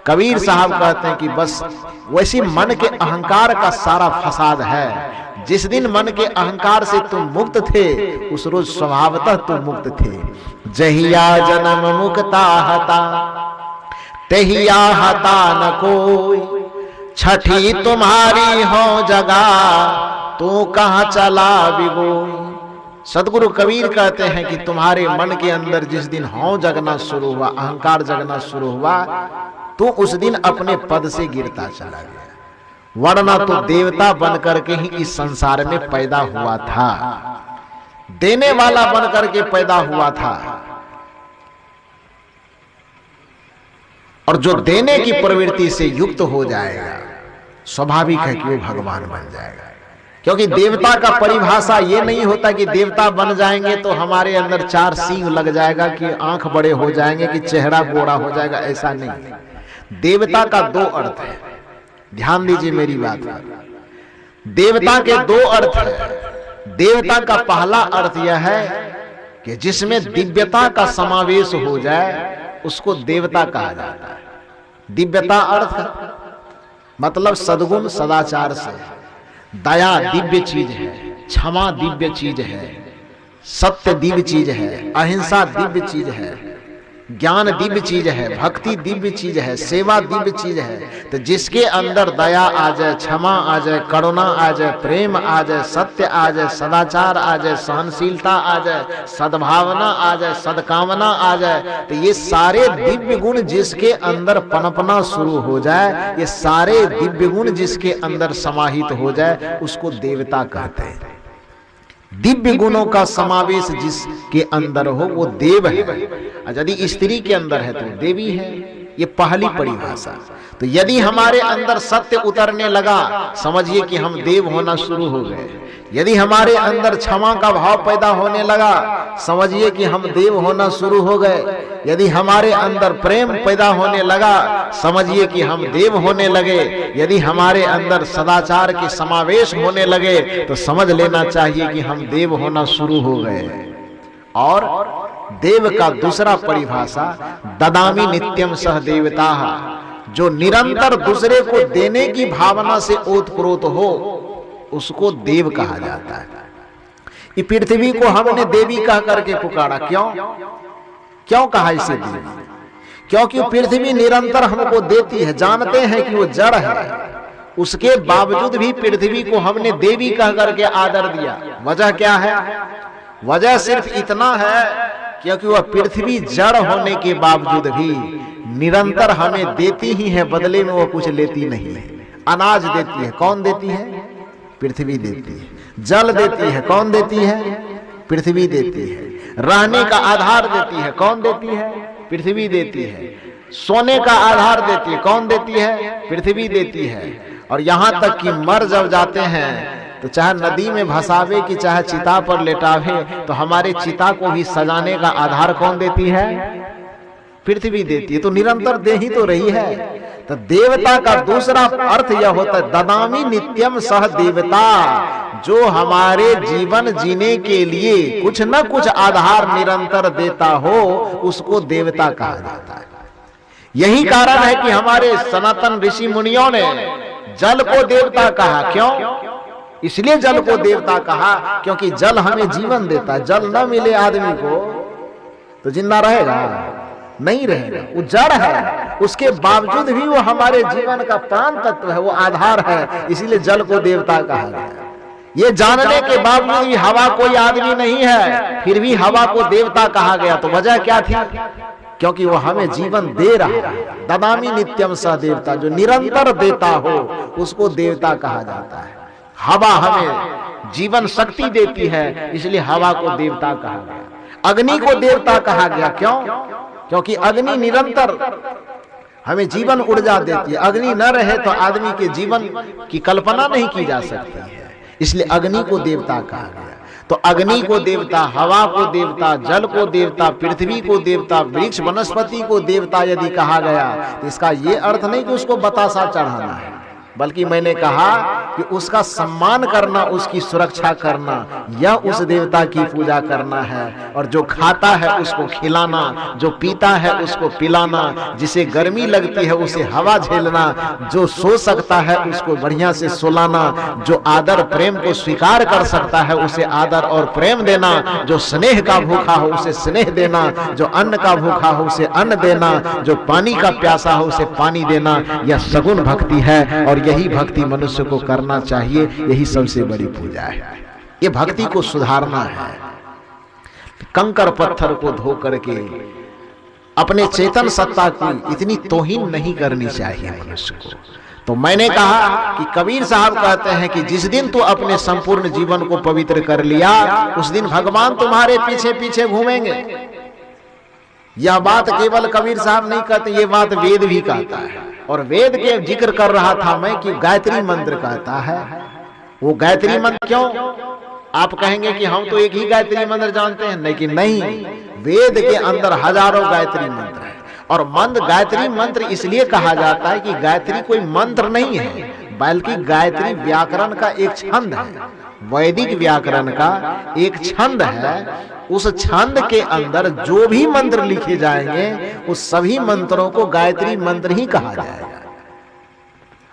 कबीर साहब कहते हैं कि बस वैसी मन के अहंकार का सारा फसाद है। जिस दिन मन के अहंकार से तुम मुक्त थे, उस रोज स्वभावतः तुम मुक्त थे। जहिया जन्म मुक्ता हता, तहिया हता न कोई, छठी तुम्हारी हो जगह, तू कहां चला बिगोई। सदगुरु कबीर कहते हैं कि तुम्हारे मन के अंदर जिस दिन हौं जगना शुरू हुआ, अहंकार जगना शुरू हुआ, तो उस दिन अपने पद से गिरता चला गया, वरना तो देवता बन करके ही इस संसार में पैदा हुआ था, देने वाला बन करके पैदा हुआ था। और जो देने की प्रवृत्ति से युक्त हो जाएगा, स्वाभाविक है कि वो भगवान बन जाएगा। क्योंकि देवता का परिभाषा ये नहीं होता कि देवता बन जाएंगे तो हमारे अंदर 4 सींग लग जाएगा, कि आंख बड़े हो जाएंगे, कि चेहरा गोरा हो जाएगा, ऐसा नहीं। देवता का 2 अर्थ है, ध्यान दीजिए मेरी बात। देवता के 2 अर्थ है। देवता का पहला अर्थ यह है कि जिसमें दिव्यता का समावेश हो जाए उसको देवता कहा जाता है। दिव्यता अर्थ मतलब सद्गुण सदाचार से, दया दिव्य चीज है, क्षमा दिव्य चीज है, सत्य दिव्य चीज है, अहिंसा दिव्य चीज है, ज्ञान दिव्य चीज है, भक्ति दिव्य चीज है, सेवा दिव्य चीज है। तो जिसके अंदर दया आ जाए, क्षमा आ जाए, करुणा आ जाए, प्रेम आ जाए, सत्य आ जाए, सदाचार आ जाए, सहनशीलता आ जाए, सद्भावना आ जाए, सद्कामना आ जाए, तो ये सारे दिव्य गुण जिसके अंदर पनपना शुरू हो जाए, ये सारे दिव्य गुण जिसके अंदर समाहित हो जाए, उसको देवता कहते हैं। दिव्य गुणों का समावेश जिसके अंदर हो वो देव है। यदि स्त्री के अंदर है तो देवी है, ये पहली परिभाषा। तो यदि हमारे अंदर सत्य उतरने लगा, समझिए कि हम देव होना शुरू हो गए। यदि हमारे अंदर क्षमा का भाव पैदा होने लगा, समझिए कि हम देव होना शुरू हो गए। यदि हमारे अंदर प्रेम पैदा होने लगा, समझिए कि हम देव होने लगे। यदि हमारे अंदर सदाचार के समावेश होने लगे तो समझ लेना चाहिए कि हम देव होना शुरू हो गए। और देव का दूसरा परिभाषा ददामी नित्यम सह देवता, जो निरंतर दूसरे को देने की भावना से ओतप्रोत हो, उसको देव कहा जाता है। ये पृथ्वी को हमने देवी कह करके पुकारा, क्यों कहा इसे देवी? क्योंकि पृथ्वी निरंतर हमको देती है। जानते हैं कि वो जड़ है, उसके बावजूद भी पृथ्वी को हमने देवी कह करके आदर दिया। वजह क्या है? वजह सिर्फ इतना है क्योंकि वह पृथ्वी जड़ होने के बावजूद भी निरंतर हमें देती ही है, बदले में वो कुछ लेती नहीं है। अनाज देती है, कौन देती है? पृथ्वी देती है। जल देती है, कौन देती है? पृथ्वी देती है। रहने का आधार देती है, कौन देती है? पृथ्वी देती है। सोने का आधार देती है, कौन देती है? पृथ्वी देती है। और यहां तक कि मर जब जाते हैं तो चाहे नदी में भसावे कि चाहे चिता पर लेटावे, तो हमारे चिता को भी सजाने का आधार कौन देती है? पृथ्वी देती है। तो निरंतर दे ही तो रही है। तो देवता का दूसरा अर्थ यह होता है ददामी नित्यम सह देवता, जो हमारे जीवन जीने के लिए कुछ न कुछ आधार निरंतर देता हो, उसको देवता कहा जाता है। यही कारण है कि हमारे सनातन ऋषि मुनियों ने जल को देवता कहा। क्यों? इसलिए जल को देवता कहा क्योंकि जल हमें जीवन देता है। जल न मिले आदमी को तो जिंदा रहेगा? नहीं रहेगा। वो जड़ है, उसके बावजूद भी वो हमारे जीवन का प्राण तत्व है, वो आधार है। इसीलिए जल को देवता कहा गया। ये जानने के बावजूद भी हवा कोई आदमी नहीं है, फिर भी हवा को देवता कहा गया। तो वजह क्या थी? क्योंकि वो हमें जीवन दे रहा है। ददामी नित्यम सह देवता, जो निरंतर देता हो उसको देवता कहा जाता है। हवा हमें जीवन शक्ति देती है, इसलिए हवा को देवता कहा गया। अग्नि को देवता कहा गया। क्यों? क्योंकि अग्नि निरंतर हमें जीवन ऊर्जा देती है। अग्नि न रहे तो आदमी के जीवन की कल्पना नहीं की जा सकती है, इसलिए अग्नि को देवता कहा गया। तो अग्नि को देवता, हवा को देवता, जल को देवता, पृथ्वी को देवता, वृक्ष वनस्पति को देवता यदि कहा गया तो इसका ये अर्थ नहीं कि उसको बतासा चढ़ाना है, बल्कि मैंने कहा कि उसका सम्मान करना, उसकी सुरक्षा करना, यह उस देवता की पूजा करना है। और जो खाता है उसको खिलाना, जो पीता है उसको पिलाना, जिसे गर्मी लगती है उसे हवा झेलना, जो सो सकता है उसको बढ़िया से सुलाना, जो आदर प्रेम को स्वीकार कर सकता है उसे आदर और प्रेम देना, जो स्नेह का भूखा हो उसे स्नेह देना, जो अन्न का भूखा हो उसे अन्न देना, जो पानी का प्यासा हो उसे पानी देना। यह सगुण भक्ति है और यही भक्ति मनुष्य को करना चाहिए। यही सबसे बड़ी पूजा है। ये भक्ति को सुधारना है। कंकर पत्थर को धो करके अपने चेतन सत्ता की इतनी तौहीन नहीं करनी चाहिए मनुष्य को। तो मैंने कहा कि कबीर साहब कहते हैं कि जिस दिन तू अपने संपूर्ण जीवन को पवित्र कर लिया, उस दिन भगवान तुम्हारे पीछे पीछे घूमेंगे। यह बात केवल कबीर साहब नहीं कहते, ये बात वेद भी कहता है। और वेद के जिक्र कर रहा था मैं कि गायत्री मंत्र कहता है। वो गायत्री मंत्र क्यों? आप कहेंगे कि हम तो एक ही गायत्री मंत्र जानते हैं, लेकिन नहीं, वेद के अंदर हजारों गायत्री मंत्र है। और गायत्री मंत्र इसलिए कहा जाता है कि गायत्री कोई मंत्र नहीं है, बल्कि गायत्री व्याकरण का एक छंद है, वैदिक व्याकरण का एक छंद है। उस छंद के अंदर जो भी मंत्र लिखे जाएंगे उस सभी मंत्रों को गायत्री मंत्र ही कहा जाएगा।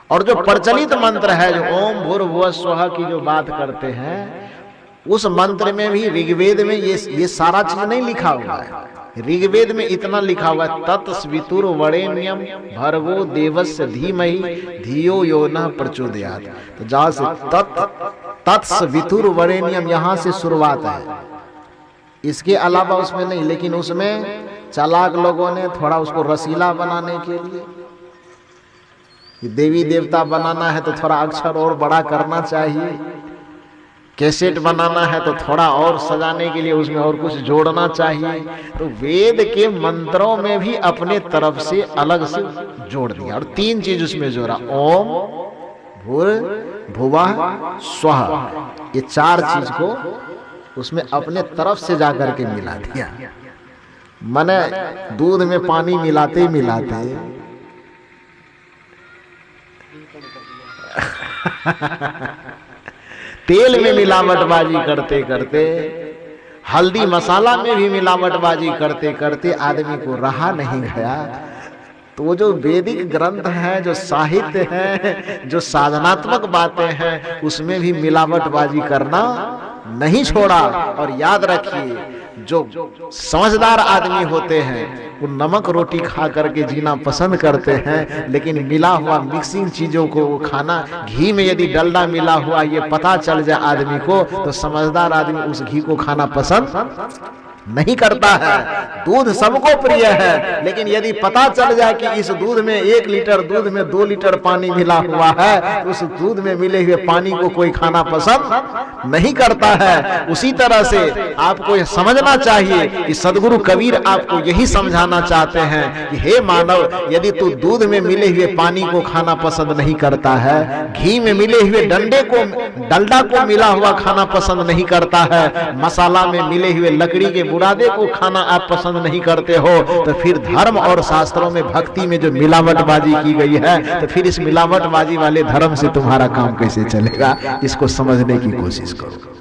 और जो प्रचलित मंत्र है, जो ओम भूर्भुवः स्वः की जो बात करते हैं, उस मंत्र में भी ऋग्वेद में ये सारा चीज नहीं लिखा हुआ है। ऋग्वेद में इतना लिखा हुआ है, तत्सवितुर्वरेण्यं भर्गो देवस्य धीमहि धियो यो नः प्रचोदयात्। तो जहां से तत्सवितुर्वरेण्यम यहाँ से शुरुआत है, इसके अलावा उसमें नहीं। लेकिन उसमें चालाक लोगों ने थोड़ा उसको रसीला बनाने के लिए, देवी देवता बनाना है तो थोड़ा अक्षर और बड़ा करना चाहिए, कैसेट बनाना है तो थोड़ा और सजाने के लिए उसमें और कुछ जोड़ना चाहिए। तो वेद के मंत्रों में भी अपने तरफ से अलग से जोड़ दिया और तीन चीज उसमें जोड़ा, ओम भूर्भुवः स्वः। ये चार चीज को उसमें अपने तरफ से जाकर के मिला दिया। माने दूध में पानी मिलाते मिलाते तेल में मिलावटबाजी करते करते, हल्दी मसाला में भी मिलावटबाजी करते करते आदमी को रहा नहीं गया। तो वो जो वैदिक ग्रंथ है, जो साहित्य है, जो साधनात्मक बातें हैं, उसमें भी मिलावटबाजी करना नहीं छोड़ा। और याद रखिए, जो समझदार आदमी होते हैं वो नमक रोटी खा करके जीना पसंद करते हैं, लेकिन मिला हुआ मिक्सिंग चीजों को वो खाना, घी में यदि डलडा मिला हुआ ये पता चल जाए आदमी को, तो समझदार आदमी उस घी को खाना पसंद नहीं करता है। दूध सबको प्रिय है, लेकिन यदि पता चल जाए कि इस दूध में 1 लीटर दूध में 2 लीटर पानी मिला हुआ है, उस दूध में मिले हुए पानी को कोई खाना पसंद नहीं करता है। उसी तरह से आपको यह समझना चाहिए कि सदगुरु कबीर आपको यही समझाना चाहते हैं कि हे मानव, यदि तू दूध में मिले हुए पानी को खाना पसंद नहीं करता है, घी में मिले हुए डलडा को मिला हुआ खाना पसंद नहीं करता है, मसाला में मिले हुए लकड़ी के बुरादे को खाना आप पसंद नहीं करते हो, तो फिर धर्म और शास्त्रों में भक्ति में जो मिलावटबाजी की गई है, तो फिर इस मिलावटबाजी वाले धर्म से तुम्हारा काम कैसे चलेगा? इसको समझने की कोशिश करो।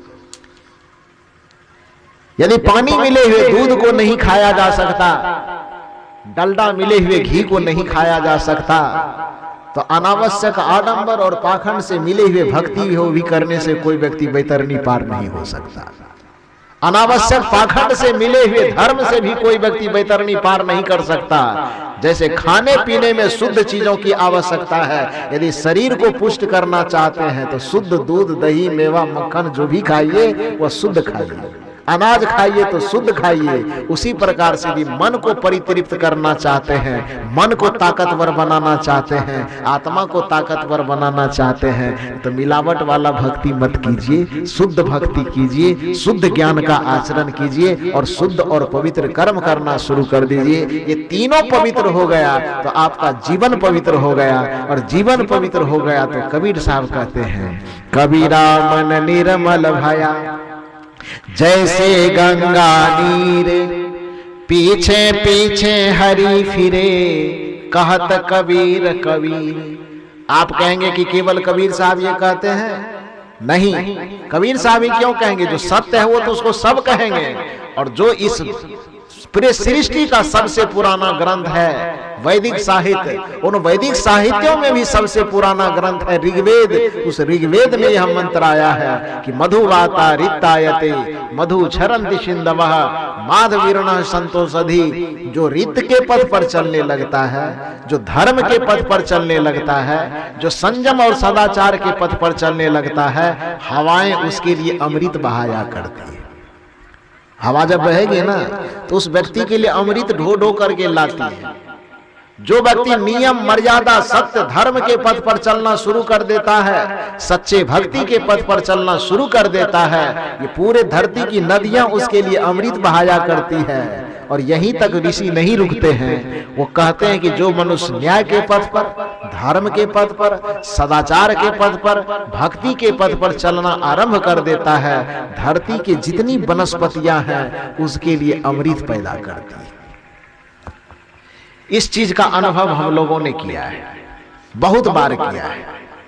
यदि पानी मिले हुए दूध को नहीं खाया जा सकता, डलडा मिले हुए घी को नहीं खाया जा सकता, तो अनावश्यक आडंबर और पाखंड से मिले हुए भक्ति हो भी करने से कोई व्यक्ति बैतरनी पार नहीं हो सकता। अनावश्यक पाखंड से मिले हुए धर्म से भी कोई व्यक्ति बैतरनी पार नहीं कर सकता। जैसे खाने पीने में शुद्ध चीजों की आवश्यकता है, यदि शरीर को पुष्ट करना चाहते हैं तो शुद्ध दूध, दही, मेवा, मक्खन जो भी खाइए वह शुद्ध खाइए, अनाज खाइए तो शुद्ध खाइए। उसी प्रकार से भी मन को परितृप्त करना चाहते हैं, मन को ताकतवर बनाना चाहते हैं, आत्मा को ताकतवर बनाना चाहते हैं, तो मिलावट वाला भक्ति मत कीजिए, शुद्ध भक्ति कीजिए, शुद्ध ज्ञान का आचरण कीजिए और शुद्ध और पवित्र कर्म करना शुरू कर दीजिए। ये तीनों पवित्र हो गया तो आपका जीवन पवित्र हो गया, और जीवन पवित्र हो गया तो कबीर साहब कहते हैं, कबीरा मन निर्मल भया जैसे गंगा नीर, पीछे पीछे हरि फिरे कहत कबीर कबीर। आप कहेंगे कि केवल कबीर साहब ये कहते हैं? नहीं, कबीर साहब ही क्यों कहेंगे? जो सत्य है वो तो उसको सब कहेंगे। और जो इस पूरे सृष्टि का सबसे पुराना ग्रंथ है वैदिक साहित्य, उन वैदिक साहित्यों में भी सबसे पुराना ग्रंथ है ऋग्वेद। उस ऋग्वेद में यह मंत्र आया है कि मधुवाता रितायते मधु क्षरन्ति सिंधवः माधवीर्णः संतोषधि। जो रित के पथ पर चलने लगता है, जो धर्म के पथ पर चलने लगता है, जो संयम और सदाचार के पथ पर चलने लगता है, हवाएं उसके लिए अमृत बहाया करती है। हवा जब बहेगी ना तो उस व्यक्ति के लिए अमृत ढो ढो करके लाती है। जो व्यक्ति नियम मर्यादा सत्य धर्म के पथ पर चलना शुरू कर देता है, सच्चे भक्ति के पथ पर चलना शुरू कर देता है, ये पूरे धरती की नदियां उसके लिए अमृत बहाया करती है। और यहीं तक ऋषि नहीं रुकते हैं, वो कहते हैं कि जो मनुष्य न्याय के पथ पर, धर्म के पथ पर, सदाचार के पथ पर, भक्ति के पथ पर चलना आरंभ कर देता है, धरती के जितनी वनस्पतियां हैं उसके लिए अमृत पैदा करती है। इस चीज का अनुभव हम लोगों ने किया है, बहुत बार किया है।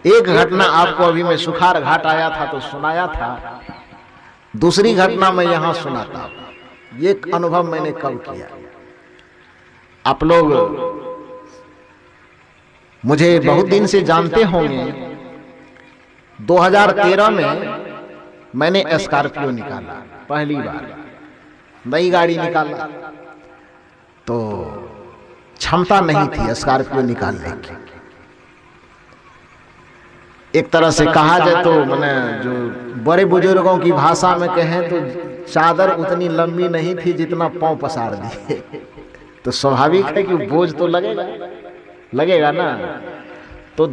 एक घटना आपको अभी मैं सुखार घाट आया था तो सुनाया था, दूसरी घटना मैं यहां सुनाता हूं। ये अनुभव मैंने कब किया, आप लोग मुझे बहुत दिन से जानते होंगे। 2013 में मैंने स्कॉर्पियो निकाला, पहली बार नई गाड़ी निकाला, तो क्षमता नहीं थी स्कॉर्पियो निकालने की। एक तरह से कहा जाए तो मैंने जो बड़े बुजुर्गों की भाषा में कहें तो चादर उतनी लंबी नहीं थी जितना पांव पसार दिए। तो स्वाभाविक है कि बोझ तो लगेगा ना। तो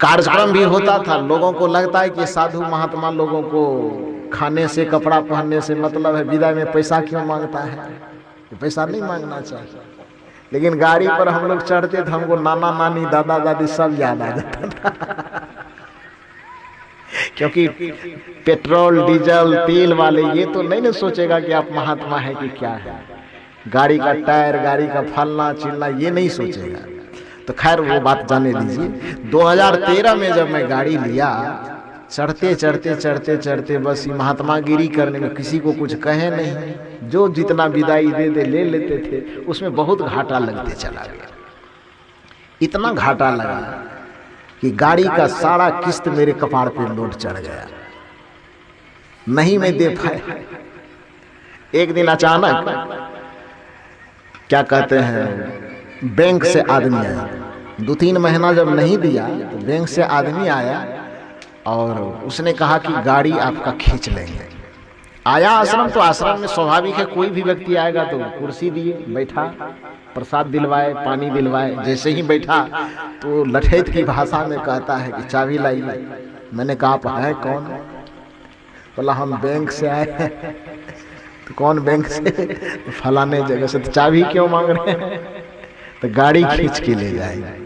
कार्यक्रम भी होता था, लोगों को लगता है कि साधु महात्मा लोगों को खाने से कपड़ा पहनने से मतलब है, विदाई में पैसा क्यों मांगता है, पैसा नहीं मांगना चाहिए। लेकिन गाड़ी पर हम लोग चढ़ते थे, हमको नाना नानी दादा दादी सब याद आ जाता था। क्योंकि पेट्रोल डीजल तेल वाले ये तो नहीं ना सोचेगा कि आप महात्मा है कि क्या है। गाड़ी का टायर, गाड़ी का फलना चिलना ये नहीं सोचेगा। तो खैर वो बात जाने दीजिए। 2013 में जब मैं गाड़ी लिया, चढ़ते चढ़ते चढ़ते चढ़ते बस महात्मा गिरी करने में किसी को कुछ कहे नहीं, जो जितना विदाई दे ले लेते थे, उसमें बहुत घाटा लगते चला गया। इतना घाटा लगा कि गाड़ी का सारा किस्त मेरे कपार पे लोड चढ़ गया, नहीं मैं दे पाया। एक दिन अचानक क्या कहते हैं, बैंक से आदमी आया। 2-3 महीना जब नहीं दिया तो बैंक से आदमी आया और उसने कहा कि गाड़ी आपका खींच लेंगे। आया आश्रम, तो आश्रम में स्वाभाविक है कोई भी व्यक्ति आएगा तो कुर्सी दिए, बैठा, प्रसाद दिलवाए, पानी दिलवाए। जैसे ही बैठा तो लठैत की भाषा में कहता है कि चाबी लाइए। मैंने कहा आप हैं कौन? बोला हम बैंक से आए हैं। तो कौन बैंक से? फलाने जगह से। तो चाबी क्यों मांग रहे हैं? तो गाड़ी खींच के ले जाएंगे।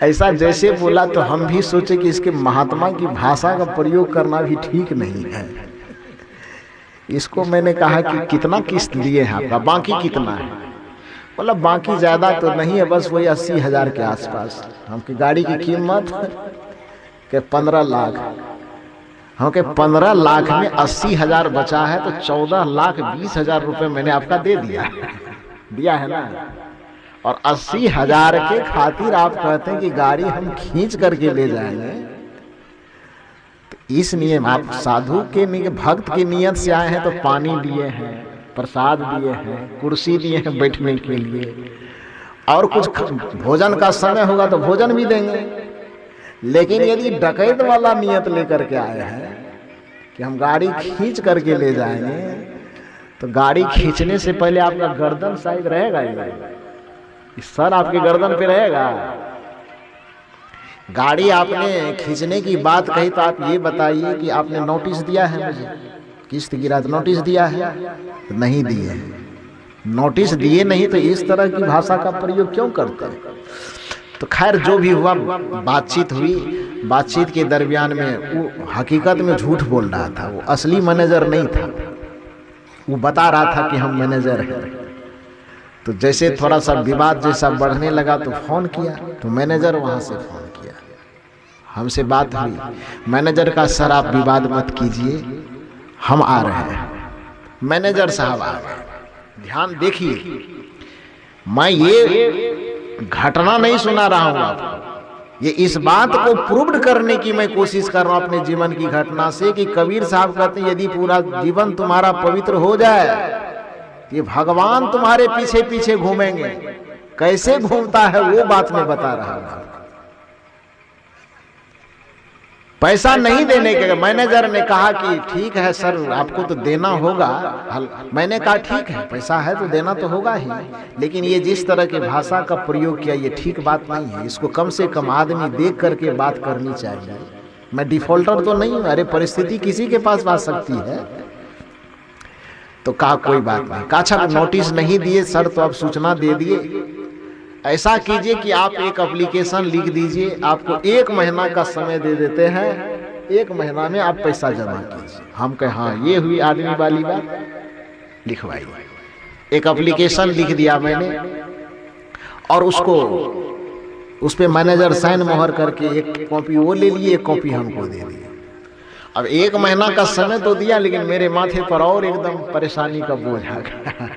ऐसा जैसे बोला तो हम भी सोचे कि इसके महात्मा की भाषा का प्रयोग करना भी ठीक नहीं है। इसको मैंने कहा कि कितना किस्त लिए हैं आपका, बाकी कितना है? बोला बाकी ज्यादा तो नहीं है, बस वही 80,000 के आसपास। हमकी गाड़ी की कीमत के 15 लाख, हमके 15 लाख में 80,000 बचा है, तो 14,20,000 रुपए मैंने आपका दे दिया है ना। और 80,000 के खातिर आप कहते हैं कि गाड़ी हम खींच करके ले जाएंगे। तो इस नियम, आप साधु के भक्त की नियत से आए हैं तो पानी दिए हैं, प्रसाद दिए हैं, कुर्सी दिए हैं बैठने के लिए, और कुछ भोजन का समय होगा तो भोजन भी देंगे। लेकिन यदि डकैत वाला नियत लेकर के आए हैं कि हम गाड़ी खींच करके ले जाएंगे, तो गाड़ी खींचने से पहले आपका गर्दन साइड रहेगा, सर आपके गर्दन पे रहेगा। गाड़ी आपने खींचने की बात कही तो आप ये बताइए कि आपने नोटिस दिया है मुझे, किस्त गिरा तो नोटिस दिया है? तो नहीं दिए। नोटिस दिए नहीं तो इस तरह की भाषा का प्रयोग क्यों करते हैं? तो खैर जो भी हुआ, बातचीत हुई। बातचीत के दरमियान में वो हकीकत में झूठ बोल रहा था, वो असली मैनेजर नहीं था। वो बता रहा था कि हम मैनेजर हैं। तो जैसे थोड़ा सा विवाद जैसा बढ़ने लगा तो फोन किया, तो मैनेजर वहां से फोन किया, हमसे बात हुई। मैनेजर का सर आप विवाद मत कीजिए, हम आ रहे हैं। मैनेजर साहब आ गए। ध्यान देखिए, मैं ये घटना नहीं सुना रहा हूं आपको, ये इस बात को प्रूव करने की मैं कोशिश कर रहा हूं अपने जीवन की घटना से कि कबीर साहब कहते हैं यदि पूरा जीवन तुम्हारा पवित्र हो जाए, ये भगवान तुम्हारे पीछे पीछे घूमेंगे। कैसे घूमता है वो बात मैं बता रहा हूं। पैसा नहीं देने के मैनेजर ने कहा कि ठीक है सर आपको तो देना होगा। मैंने कहा ठीक है पैसा है तो देना तो होगा ही, लेकिन ये जिस तरह की भाषा का प्रयोग किया ये ठीक बात नहीं है, इसको कम से कम आदमी देख करके बात करनी चाहिए। मैं डिफॉल्टर तो नहीं हूँ, अरे परिस्थिति किसी के पास आ सकती है। तो कहा कोई बात नहीं। कहा अच्छा नोटिस नहीं दिए सर तो आप सूचना दे दिए, ऐसा कीजिए कि आप एक एप्लीकेशन लिख दीजिए, आपको 1 महीना का समय दे देते हैं, 1 महीना में आप पैसा जमा कीजिए। हम कहे हाँ ये हुई आदमी वाली बात, लिखवाई। एक एप्लीकेशन लिख दिया मैंने और उसको उस पे मैनेजर साइन मोहर करके एक कॉपी वो ले लिए, एक कॉपी हमको दे दी। अब 1 महीना का समय तो दिया, लेकिन मेरे माथे पर और एकदम परेशानी का बोझ आ गया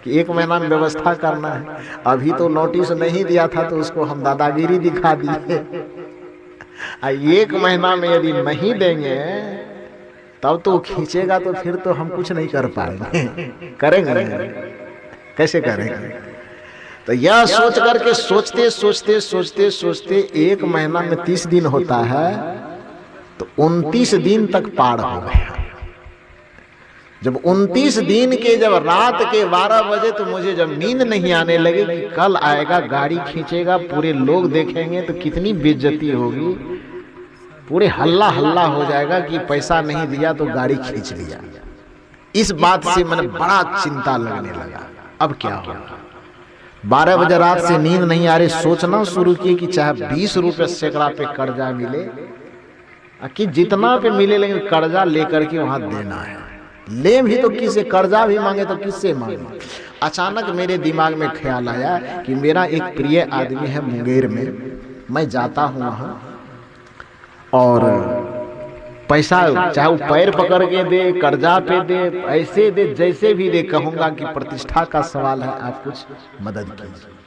कि 1 महीना में व्यवस्था करना है। अभी तो नोटिस नहीं दिया था तो उसको हम दादागिरी दिखा दिए। 1 महीना में यदि नहीं देंगे तब तो खींचेगा, तो फिर तो हम कुछ नहीं कर पाएंगे। करेंगे कैसे करेंगे? तो यह सोच करके सोचते सोचते सोचते सोचते 1 महीना में 30 दिन होता है, तो 29 दिन तक पार हो गया। जब 29 दिन के जब रात के 12 बजे तो मुझे जब नींद नहीं आने लगी कि कल आएगा गाड़ी खींचेगा, पूरे लोग देखेंगे तो कितनी बेइज्जती होगी, पूरे हल्ला हल्ला हो जाएगा कि पैसा नहीं दिया तो गाड़ी खींच लिया। इस बात से मैंने बड़ा चिंता लगने लगा, अब क्या होगा। 12 बजे रात से नींद नहीं आ रही, सोचना शुरू किए कि चाहे 20 रुपये सैकड़ा पे कर्जा मिले कि जितना पे मिले, लेकिन कर्जा लेकर के वहां देना है। ले भी तो किससे, कर्जा भी मांगे तो किससे मांगे। अचानक मेरे दिमाग में ख्याल आया कि मेरा एक प्रिय आदमी है मुंगेर में, मैं जाता हूँ वहाँ और पैसा चाहे वो पैर पकड़ के दे, कर्जा पे दे, ऐसे दे, जैसे भी दे, कहूँगा कि प्रतिष्ठा का सवाल है, आप कुछ मदद कीजिए।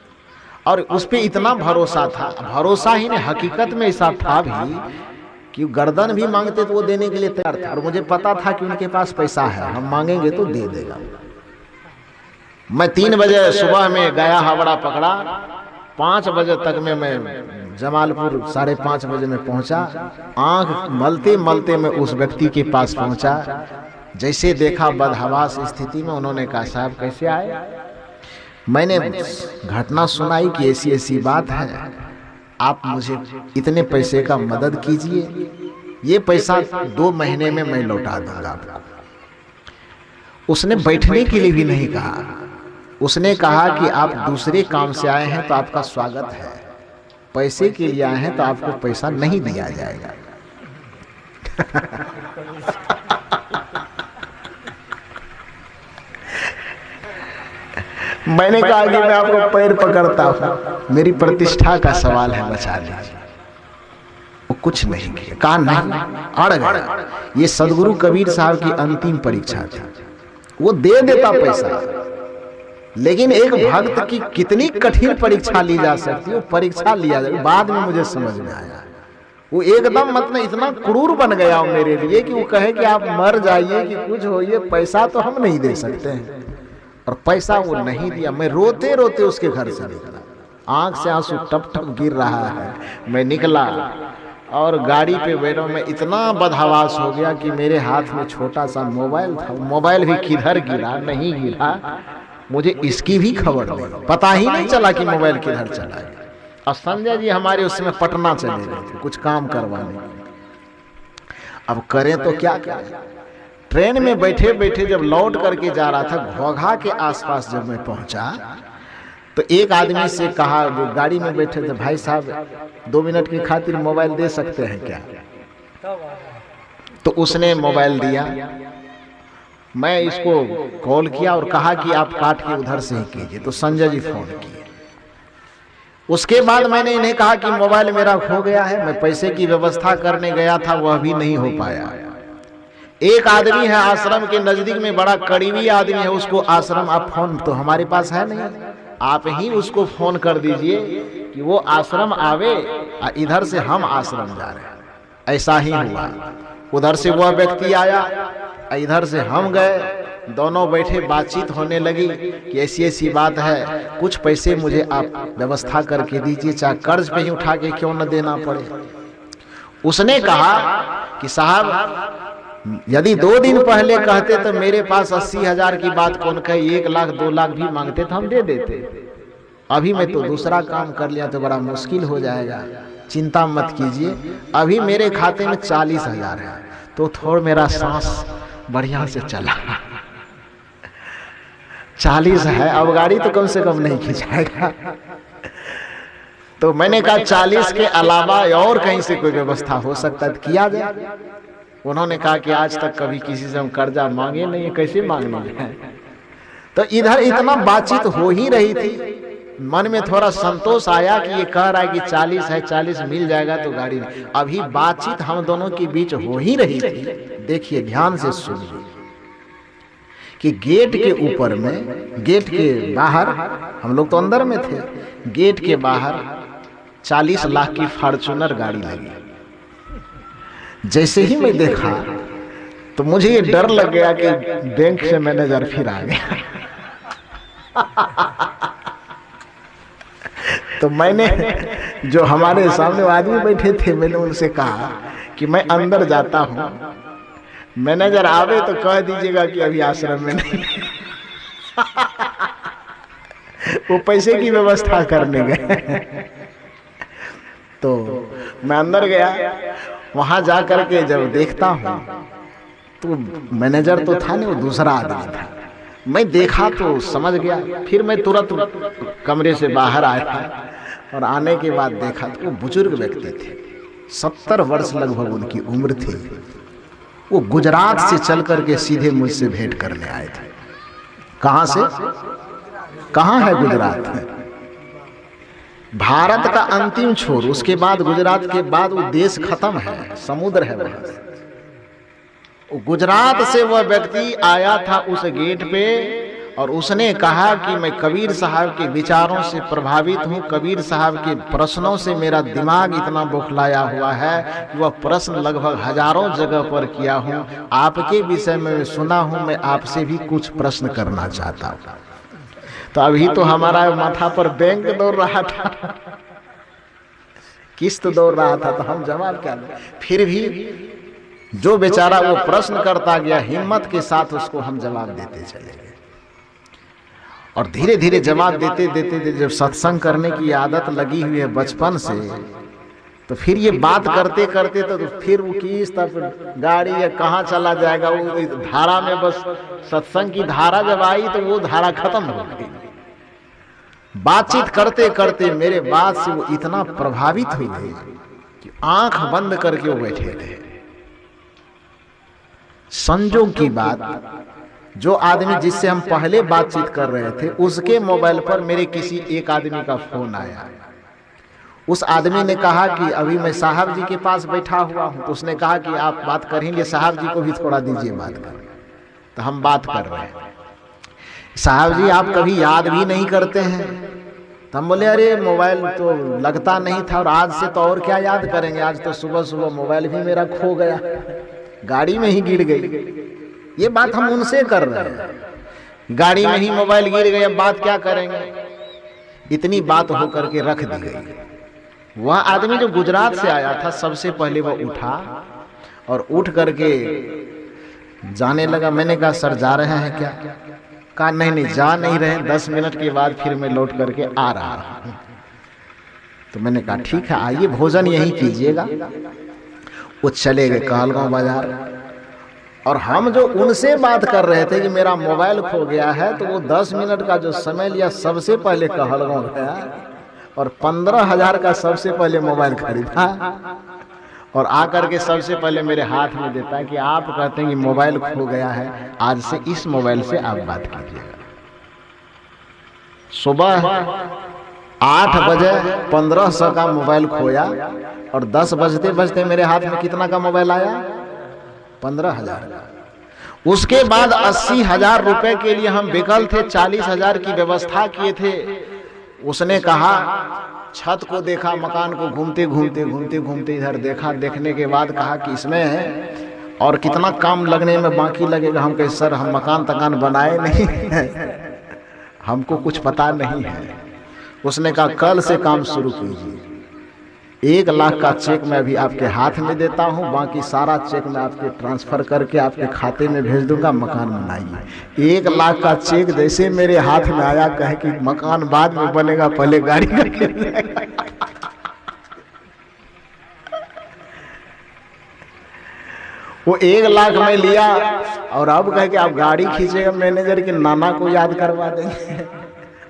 और उस पर इतना भरोसा था, भरोसा ही नहीं हकीकत में ऐसा था भी कि गर्दन भी मांगते तो वो देने के लिए तैयार था, और मुझे पता था कि उनके पास पैसा है, हम मांगेंगे तो दे देगा। मैं 3 बजे सुबह में गया, हावड़ा पकड़ा, 5 बजे तक में मैं जमालपुर 5:30 बजे में पहुंचा। आंख मलते मलते मैं उस व्यक्ति के पास पहुंचा। जैसे देखा बदहवास स्थिति में, उन्होंने कहा साहब कैसे आए। मैंने घटना सुनाई कि ऐसी ऐसी बात है, आप मुझे इतने पैसे का मदद कीजिए, ये पैसा 2 महीने में मैं लौटा दूंगा आपको। उसने बैठने के लिए भी नहीं कहा, उसने कहा कि आप दूसरे काम से आए हैं तो आपका स्वागत है, पैसे के लिए आए हैं तो आपको पैसा नहीं दिया जाएगा। मैंने कहा कि मैं आपको पैर पकड़ता हूं, मेरी प्रतिष्ठा का सवाल है, बचा लीजिए। वो कुछ नहीं किया, कहा नहीं, अड़ गया। ये सदगुरु कबीर साहब की अंतिम परीक्षा थी। वो दे देता पैसा, लेकिन एक भक्त की कितनी कठिन परीक्षा ली जा सकती है, वो परीक्षा लिया जाए। बाद में मुझे समझ में आया, वो एकदम मतलब इतना क्रूर बन गया मेरे लिए कि वो कहे कि आप मर जाइए कि कुछ होइए, पैसा तो हम नहीं दे सकते हैं। और पैसा वो नहीं दिया। मैं रोते रोते उसके घर से निकला, आंख से आंसू टप टप गिर रहा है। मैं निकला और गाड़ी पे बैठा, मैं इतना बदहवास हो गया कि मेरे हाथ में छोटा सा मोबाइल था। मोबाइल भी किधर गिरा नहीं गिरा, मुझे इसकी भी खबर नहीं, पता ही नहीं चला कि मोबाइल किधर चला गया। और संजय जी हमारे उस समय पटना चले गए थे कुछ काम करवाने। अब करें तो क्या करें। ट्रेन में बैठे बैठे जब लौट करके जा रहा था, घोघा के आसपास जब मैं पहुंचा तो एक आदमी से कहा, जो गाड़ी में बैठे थे, भाई साहब 2 मिनट की खातिर मोबाइल दे सकते हैं क्या? तो उसने मोबाइल दिया। मैं इसको कॉल किया और कहा कि आप काट के उधर से ही कीजिए, तो संजय जी फोन किए। उसके बाद मैंने इन्हें कहा कि मोबाइल मेरा खो गया है, मैं पैसे की व्यवस्था करने गया था, वह भी नहीं हो पाया। एक आदमी है आश्रम के नजदीक में, बड़ा करीबी आदमी है, उसको आश्रम आप फोन तो हमारे पास है नहीं, आप ही उसको फोन कर दीजिए कि वो आश्रम आवे, इधर से हम आश्रम जा रहे हैं। ऐसा ही हुआ, उधर से वह व्यक्ति आया, इधर से हम गए, दोनों बैठे बातचीत होने लगी कि ऐसी ऐसी बात है, कुछ पैसे मुझे आप व्यवस्था करके दीजिए, चाहे कर्ज पे ही उठा के क्यों न देना पड़े। उसने कहा कि साहब यदि 2 दिन पहले कहते तो मेरे पास 80,000 की बात कौन कहे, 1 लाख 2 लाख भी मांगते तो हम दे देते। अभी मैं तो दूसरा काम कर लिया तो बड़ा मुश्किल हो जाएगा, चिंता मत कीजिए, अभी मेरे खाते में 40,000 है। तो थोड़ा मेरा सांस बढ़िया से चला। 40 है, अब गाड़ी तो कम से कम नहीं खिंचाएगा। तो मैंने कहा 40 के अलावा और कहीं से कोई व्यवस्था हो सकता है तो किया जाए। उन्होंने कहा कि आज तक कभी किसी से हम कर्जा मांगे नहीं है, कैसे मांगने हैं। तो इधर इतना बातचीत हो ही रही थी, मन में थोड़ा संतोष आया कि ये कह रहा है कि 40 है, 40 मिल जाएगा तो गाड़ी नहीं। अभी बातचीत हम दोनों के बीच हो ही रही थी। देखिए ध्यान से सुनिए कि गेट के ऊपर में, गेट के बाहर, हम लोग तो अंदर में थे, गेट के बाहर 40 लाख की फॉर्च्यूनर गाड़ी लगी। जैसे ही मैं देखा तो मुझे ये डर लग गया कि बैंक से मैनेजर फिर आ गया। तो मैंने, जो हमारे सामने आदमी बैठे थे, मैंने उनसे कहा कि मैं अंदर जाता हूं, मैनेजर आवे तो कह दीजिएगा कि अभी आश्रम में नहीं। वो पैसे की व्यवस्था करने गए। तो मैं अंदर गया, वहां जाकर के जब देखता हूं तो मैनेजर तो था नहीं, वो दूसरा आदमी था। मैं देखा तो समझ गया, फिर मैं तुरंत कमरे से बाहर आया और आने के बाद देखा तो वो बुजुर्ग व्यक्ति थे, 70 वर्ष लगभग उनकी उम्र थी। वो गुजरात से चल करके सीधे मुझसे भेंट करने आए थे। कहां से? कहां है गुजरात? भारत का अंतिम छोर, उसके बाद गुजरात के बाद वो देश खत्म है, समुद्र है वहां। गुजरात से वह व्यक्ति आया था उस गेट पे और उसने कहा कि मैं कबीर साहब के विचारों से प्रभावित हूं, कबीर साहब के प्रश्नों से मेरा दिमाग इतना बौखलाया हुआ है कि वह प्रश्न लगभग हजारों जगह पर किया हूं, आपके विषय में सुना हूं, मैं आपसे भी कुछ प्रश्न करना चाहता हूं। तो अभी तो हमारा माथा पर बैंक दौड़ रहा था, किस्त दौड़ रहा था, तो हम जवाब क्या दें। फिर भी जो बेचारा वो प्रश्न करता गया, हिम्मत के साथ उसको हम जवाब देते चले गए। और धीरे धीरे जवाब देते देते जब सत्संग करने की आदत लगी हुई है बचपन से, तो फिर ये बात करते करते तो फिर वो किस्त गाड़ी या कहाँ चला जाएगा, वो धारा में बस सत्संग की धारा जब आई तो वो धारा खत्म हो गई। बातचीत करते करते मेरे बात से वो इतना प्रभावित हुए कि आंख बंद करके वो बैठे थे। संजोग की बात, जो आदमी जिससे हम पहले बातचीत कर रहे थे उसके मोबाइल पर मेरे किसी एक आदमी का फोन आया। उस आदमी ने कहा कि अभी मैं साहब जी के पास बैठा हुआ हूं। तो उसने कहा कि आप बात करेंगे, साहब जी को भी थोड़ा दीजिए बात कर। तो हम बात कर रहे हैं, साहब जी आप कभी याद भी नहीं करते हैं। तो हम बोले अरे मोबाइल तो लगता नहीं था, और आज से तो और क्या याद करेंगे, आज तो सुबह सुबह मोबाइल भी मेरा खो गया, गाड़ी में ही गिर गई। ये बात हम उनसे कर रहे हैं, गाड़ी में ही मोबाइल गिर गई, अब बात क्या करेंगे। इतनी बात होकर के रख दी गई। वह आदमी जो गुजरात से आया था, सबसे पहले वह उठा और उठ करके जाने लगा। मैंने कहा सर जा रहे हैं क्या? कहा नहीं नहीं जा नहीं रहे, 10 मिनट के बाद फिर मैं लौट करके आ रहा हूं। तो मैंने कहा ठीक है आइए, भोजन यहीं कीजिएगा। वो चले गए कहलगांव बाजार। और हम जो उनसे बात कर रहे थे कि मेरा मोबाइल खो गया है, तो वो 10 मिनट का जो समय लिया, सबसे पहले कहलगांव गया और 15,000 का सबसे पहले मोबाइल खरीदा और आकर के सबसे पहले मेरे हाथ में देता है कि आप कहते हैं कि मोबाइल खो गया है, आज से इस मोबाइल से आप बात कीजिएगा। सुबह 8 बजे 1500 का मोबाइल खोया और 10 बजते बजते मेरे हाथ में कितना का मोबाइल आया? 15,000 का। उसके बाद 80,000 रुपए के लिए हम विकल थे, 40,000 की व्यवस्था किए थे। उसने कहा, छत को देखा, मकान को घूमते घूमते घूमते घूमते इधर देखा, देखने के बाद कहा कि इसमें और कितना काम लगने में बाकी लगेगा। हम कहे सर हम मकान तकान बनाए नहीं हमको कुछ पता नहीं है। उसने कहा कल से काम शुरू कीजिए। 1 लाख का चेक मैं अभी आपके हाथ में देता हूं, बाकी सारा चेक मैं आपके ट्रांसफर करके आपके खाते में भेज दूंगा, मकान बनाइए। 1 लाख का चेक जैसे मेरे हाथ में आया, कहे कि मकान बाद में बनेगा, पहले गाड़ी का वो 1 लाख में लिया और अब कहे कि आप गाड़ी खींचेगा, मैनेजर के नाना को याद करवा देंगे।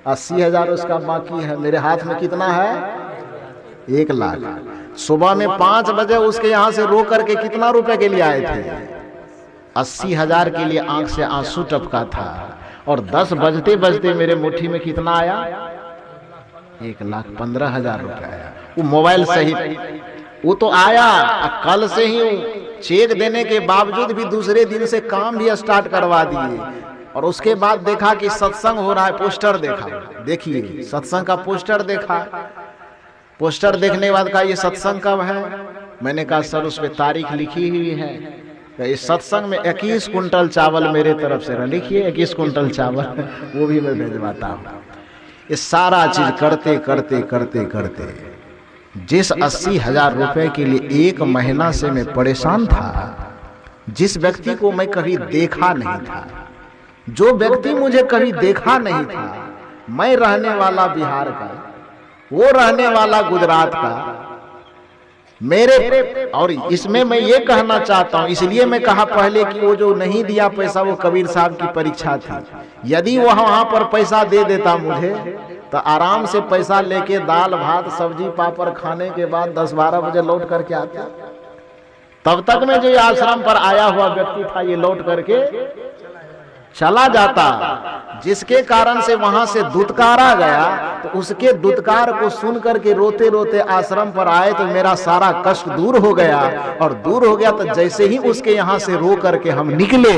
80,000 उसका बाकी है, मेरे हाथ में कितना है? 1 लाख। सुबह में 5 बजे उसके यहाँ से रो करके कितना रुपए के लिए आए थे? 80,000 के लिए आंख से आंसू टपका था। और 10 बजते बजते मेरे मुट्ठी में कितना आया? 1,15,000 रुपया आया, वो मोबाइल सहित। वो तो आया, कल से ही चेक देने के बावजूद भी दूसरे दिन से काम भी स्टार्ट करवा दिए। और उसके बाद देखा कि सत्संग हो रहा है, पोस्टर देखा, देखिए सत्संग का पोस्टर देखा। पोस्टर देखने के बाद कहा ये सत्संग कब है? मैंने कहा सर उस पर तारीख लिखी हुई है। इस सत्संग में 21 कुंटल चावल मेरे तरफ से, लिखिए 21 कुंटल चावल वो भी मैं भेजवाता हूँ। ये सारा चीज करते करते करते करते जिस 80,000 रुपए के लिए 1 महीना से मैं परेशान था, जिस व्यक्ति को मैं कभी देखा नहीं था, जो व्यक्ति मुझे कभी देखा नहीं था, मैं रहने वाला बिहार का, वो रहने वाला गुजरात का, मेरे। और इसमें मैं ये कहना चाहता हूं, इसलिए मैं कहा पहले कि वो जो नहीं दिया पैसा वो कबीर साहब की परीक्षा थी। यदि वो वहां पर पैसा दे देता मुझे तो आराम से पैसा लेके दाल भात सब्जी पापड़ खाने के बाद 10-12 बजे लौट करके आता। तब तक में जो आश्रम पर आया हुआ व्यक्ति था ये लौट करके चला जाता, जिसके कारण से वहां से दुत्कारा गया। तो उसके दुत्कार को सुन करके रोते रोते आश्रम पर आए तो मेरा सारा कष्ट दूर हो गया। और दूर हो गया तो जैसे ही उसके यहाँ से रो करके हम निकले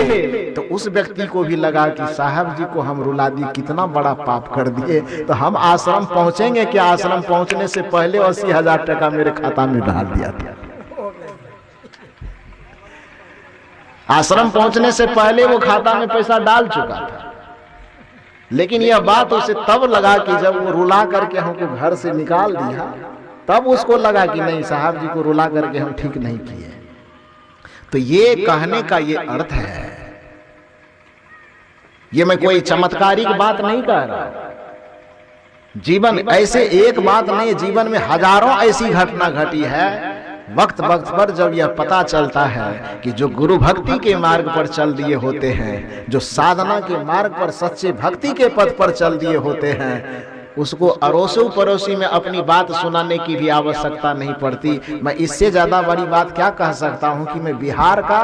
तो उस व्यक्ति को भी लगा कि साहब जी को हम रुला दिए, कितना बड़ा पाप कर दिए। तो हम आश्रम पहुंचेंगे क्या? आश्रम पहुंचने से पहले 80,000 टका मेरे खाता में डाल दिया था। आश्रम पहुंचने से पहले वो खाता में पैसा डाल चुका था। लेकिन यह बात उसे तब लगा कि जब वो रुला करके हमको घर से निकाल दिया, तब उसको लगा कि नहीं, साहब जी को रुला करके हम ठीक नहीं किए। तो ये कहने का ये अर्थ है, ये मैं कोई चमत्कारिक बात नहीं कह रहा। जीवन ऐसे एक बात नहीं, जीवन में हजारों ऐसी घटना घटी है। वक्त वक्त पर जब यह पता चलता है कि जो गुरु भक्ति के मार्ग पर चल दिए होते हैं, जो साधना के मार्ग पर सच्चे भक्ति के पथ पर चल दिए होते हैं, उसको अड़ोसों पड़ोसी में अपनी बात सुनाने की भी आवश्यकता नहीं पड़ती। मैं इससे ज्यादा बड़ी बात क्या कह सकता हूं कि मैं बिहार का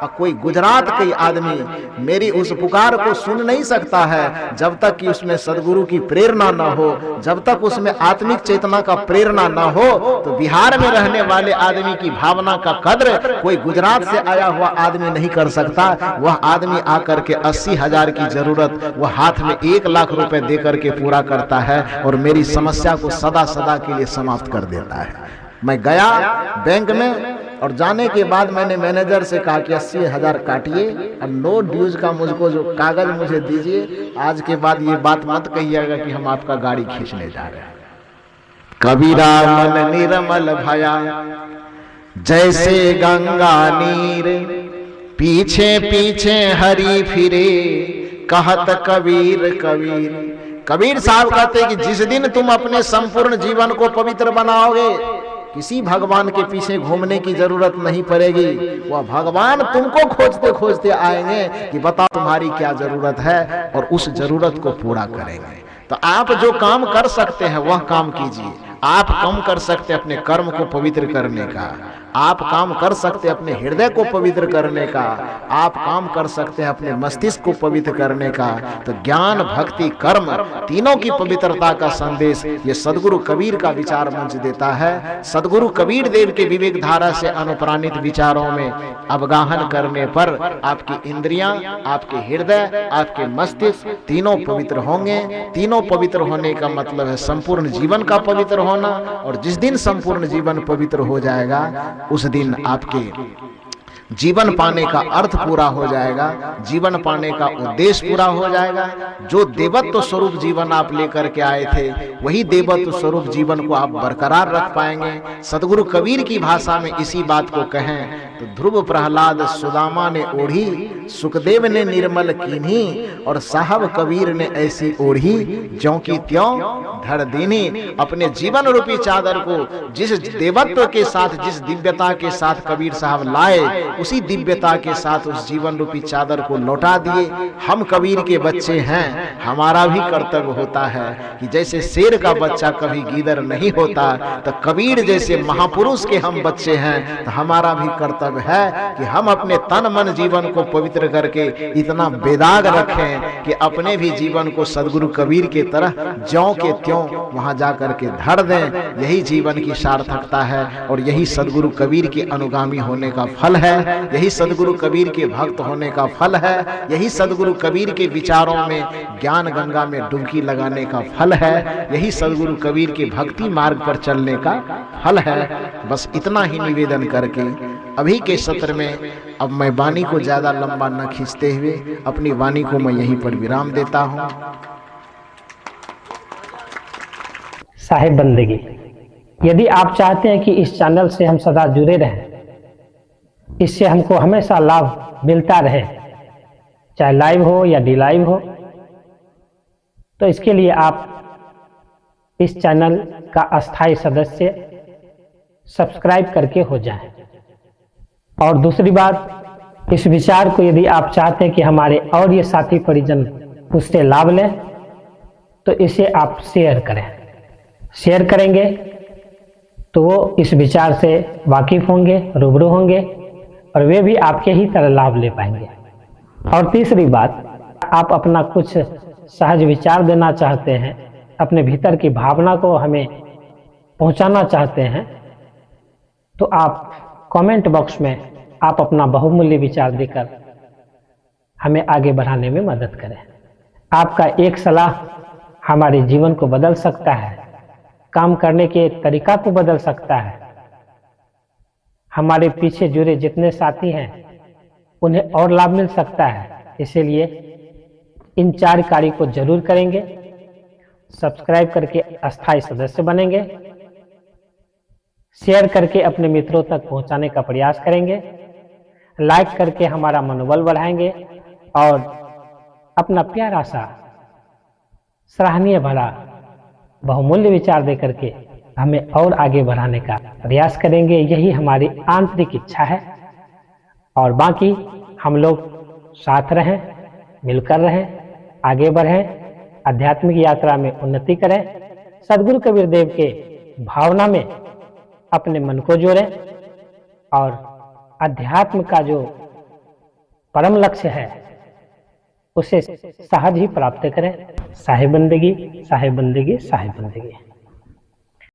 और कोई गुजरात के आदमी मेरी उस पुकार को सुन नहीं सकता है जब तक कि उसमें सदगुरु की प्रेरणा न हो, जब तक उसमें आत्मिक चेतना का प्रेरणा न हो। तो बिहार में रहने वाले आदमी की भावना का कद्र कोई गुजरात से आया हुआ आदमी नहीं कर सकता। वह आदमी आकर के 80,000 की जरूरत वह हाथ में 1 लाख रुपए दे करके पूरा करता है और मेरी समस्या को सदा सदा के लिए समाप्त कर देता है। मैं गया बैंक में और जाने के बाद मैंने मैनेजर से कहा कि 80,000 काटिए और नो ड्यूज का मुझको जो कागज मुझे दीजिए। आज के बाद ये बात मत कहिएगा कि हम आपका गाड़ी खींचने जा रहे हैं। कबीरा मन निर्मल भया जैसे गंगा नीर, पीछे पीछे हरि फिरे कहत कबीर कबीर। कबीर साहब कहते हैं कि जिस दिन तुम अपने संपूर्ण जीवन को पवित्र बनाओगे, किसी भगवान के पीछे घूमने की जरूरत नहीं पड़ेगी। वह भगवान तुमको खोजते खोजते आएंगे कि बताओ तुम्हारी क्या जरूरत है, और उस जरूरत को पूरा करेंगे। तो आप जो काम कर सकते हैं वह काम कीजिए। आप कम कर सकते हैं अपने कर्म को पवित्र करने का, आप काम कर सकते हैं अपने हृदय को पवित्र करने का, आप काम कर सकते हैं अपने मस्तिष्क को पवित्र करने का। तो ज्ञान भक्ति कर्म तीनों की पवित्रता का संदेश ये सदगुरु कबीर का विचार मंच देता है। सदगुरु कबीर देव के विवेक धारा से अनुप्राणित विचारों में अवगाहन करने पर आपकी इंद्रियां, आपके हृदय, आपके मस्तिष्क तीनों पवित्र होंगे। तीनों पवित्र होने का मतलब है संपूर्ण जीवन का पवित्र होना। और जिस दिन संपूर्ण जीवन पवित्र हो जाएगा उस दिन आपके जीवन पाने का अर्थ पूरा हो जाएगा, जीवन पाने का उद्देश्य पूरा हो जाएगा। जो देवत्व स्वरूप जीवन आप लेकर के आए थे, वही देवत्व स्वरूप जीवन को आप बरकरार रख पाएंगे। सदगुरु कबीर की भाषा में इसी बात को कहें तो ध्रुव प्रहलाद सुदामा ने ओढ़ी, सुखदेव ने निर्मल कीन्ही, और साहब कबीर ने ऐसी ओढ़ी ज्यों की त्यों धड़ दीनी। अपने जीवन रूपी चादर को जिस देवत्व के साथ, जिस दिव्यता के साथ कबीर साहब लाए, उसी दिव्यता के साथ उस जीवन रूपी चादर को लौटा दिए। हम कबीर के बच्चे हैं, हमारा भी कर्तव्य होता है कि जैसे शेर का बच्चा कभी गीदड़ नहीं होता, तो कबीर जैसे महापुरुष के हम बच्चे हैं, तो हमारा भी कर्तव्य है कि हम अपने तन मन जीवन को पवित्र करके इतना बेदाग रखें कि अपने भी जीवन को सदगुरु कबीर के तरह ज्यों के त्यों वहां जाकर के धर दें। यही जीवन की सार्थकता है और यही सदगुरु कबीर के अनुगामी होने का फल है, यही सदगुरु कबीर के भक्त होने का फल है, यही सदगुरु कबीर के विचारों में ज्ञान गंगा में डुबकी लगाने का फल है, यही सदगुरु कबीर के भक्ति मार्ग पर चलने का फल है। बस इतना ही निवेदन करके अभी के सत्र में अब मैं वाणी को ज्यादा लंबा न खींचते हुए अपनी वाणी को मैं यहीं पर विराम देता हूं। साहिब बंदगी, यदि आप चाहते हैं कि इस चैनल से हम सदा जुड़े रहें, इससे हमको हमेशा लाभ मिलता रहे, चाहे लाइव हो या डी लाइव हो, तो इसके लिए आप इस चैनल का अस्थायी सदस्य सब्सक्राइब करके हो जाएं। और दूसरी बात, इस विचार को यदि आप चाहते हैं कि हमारे और ये साथी परिजन उससे लाभ लें, तो इसे आप शेयर करें। शेयर करेंगे तो वो इस विचार से वाकिफ होंगे, रूबरू होंगे और वे भी आपके ही तरह लाभ ले पाएंगे। और तीसरी बात, आप अपना कुछ सहज विचार देना चाहते हैं, अपने भीतर की भावना को हमें पहुंचाना चाहते हैं, तो आप कमेंट बॉक्स में आप अपना बहुमूल्य विचार देकर हमें आगे बढ़ाने में मदद करें। आपका एक सलाह हमारे जीवन को बदल सकता है, काम करने के तरीका को बदल सकता है। हमारे पीछे जुड़े जितने साथी हैं उन्हें और लाभ मिल सकता है। इसीलिए इन 4 कार्य को जरूर करेंगे। सब्सक्राइब करके अस्थायी सदस्य बनेंगे, शेयर करके अपने मित्रों तक पहुंचाने का प्रयास करेंगे, लाइक करके हमारा मनोबल बढ़ाएंगे और अपना प्यारा सा सराहनीय भरा बहुमूल्य विचार देकर के हमें और आगे बढ़ाने का प्रयास करेंगे। यही हमारी आंतरिक इच्छा है। और बाकी हम लोग साथ रहें, मिलकर रहें, आगे बढ़ें, आध्यात्मिक यात्रा में उन्नति करें, सदगुरु कबीर देव के भावना में अपने मन को जोड़ें और अध्यात्म का जो परम लक्ष्य है उसे सहज ही प्राप्त करें। साहिब बंदगी, साहिब बंदगी, साहिब बंदगी।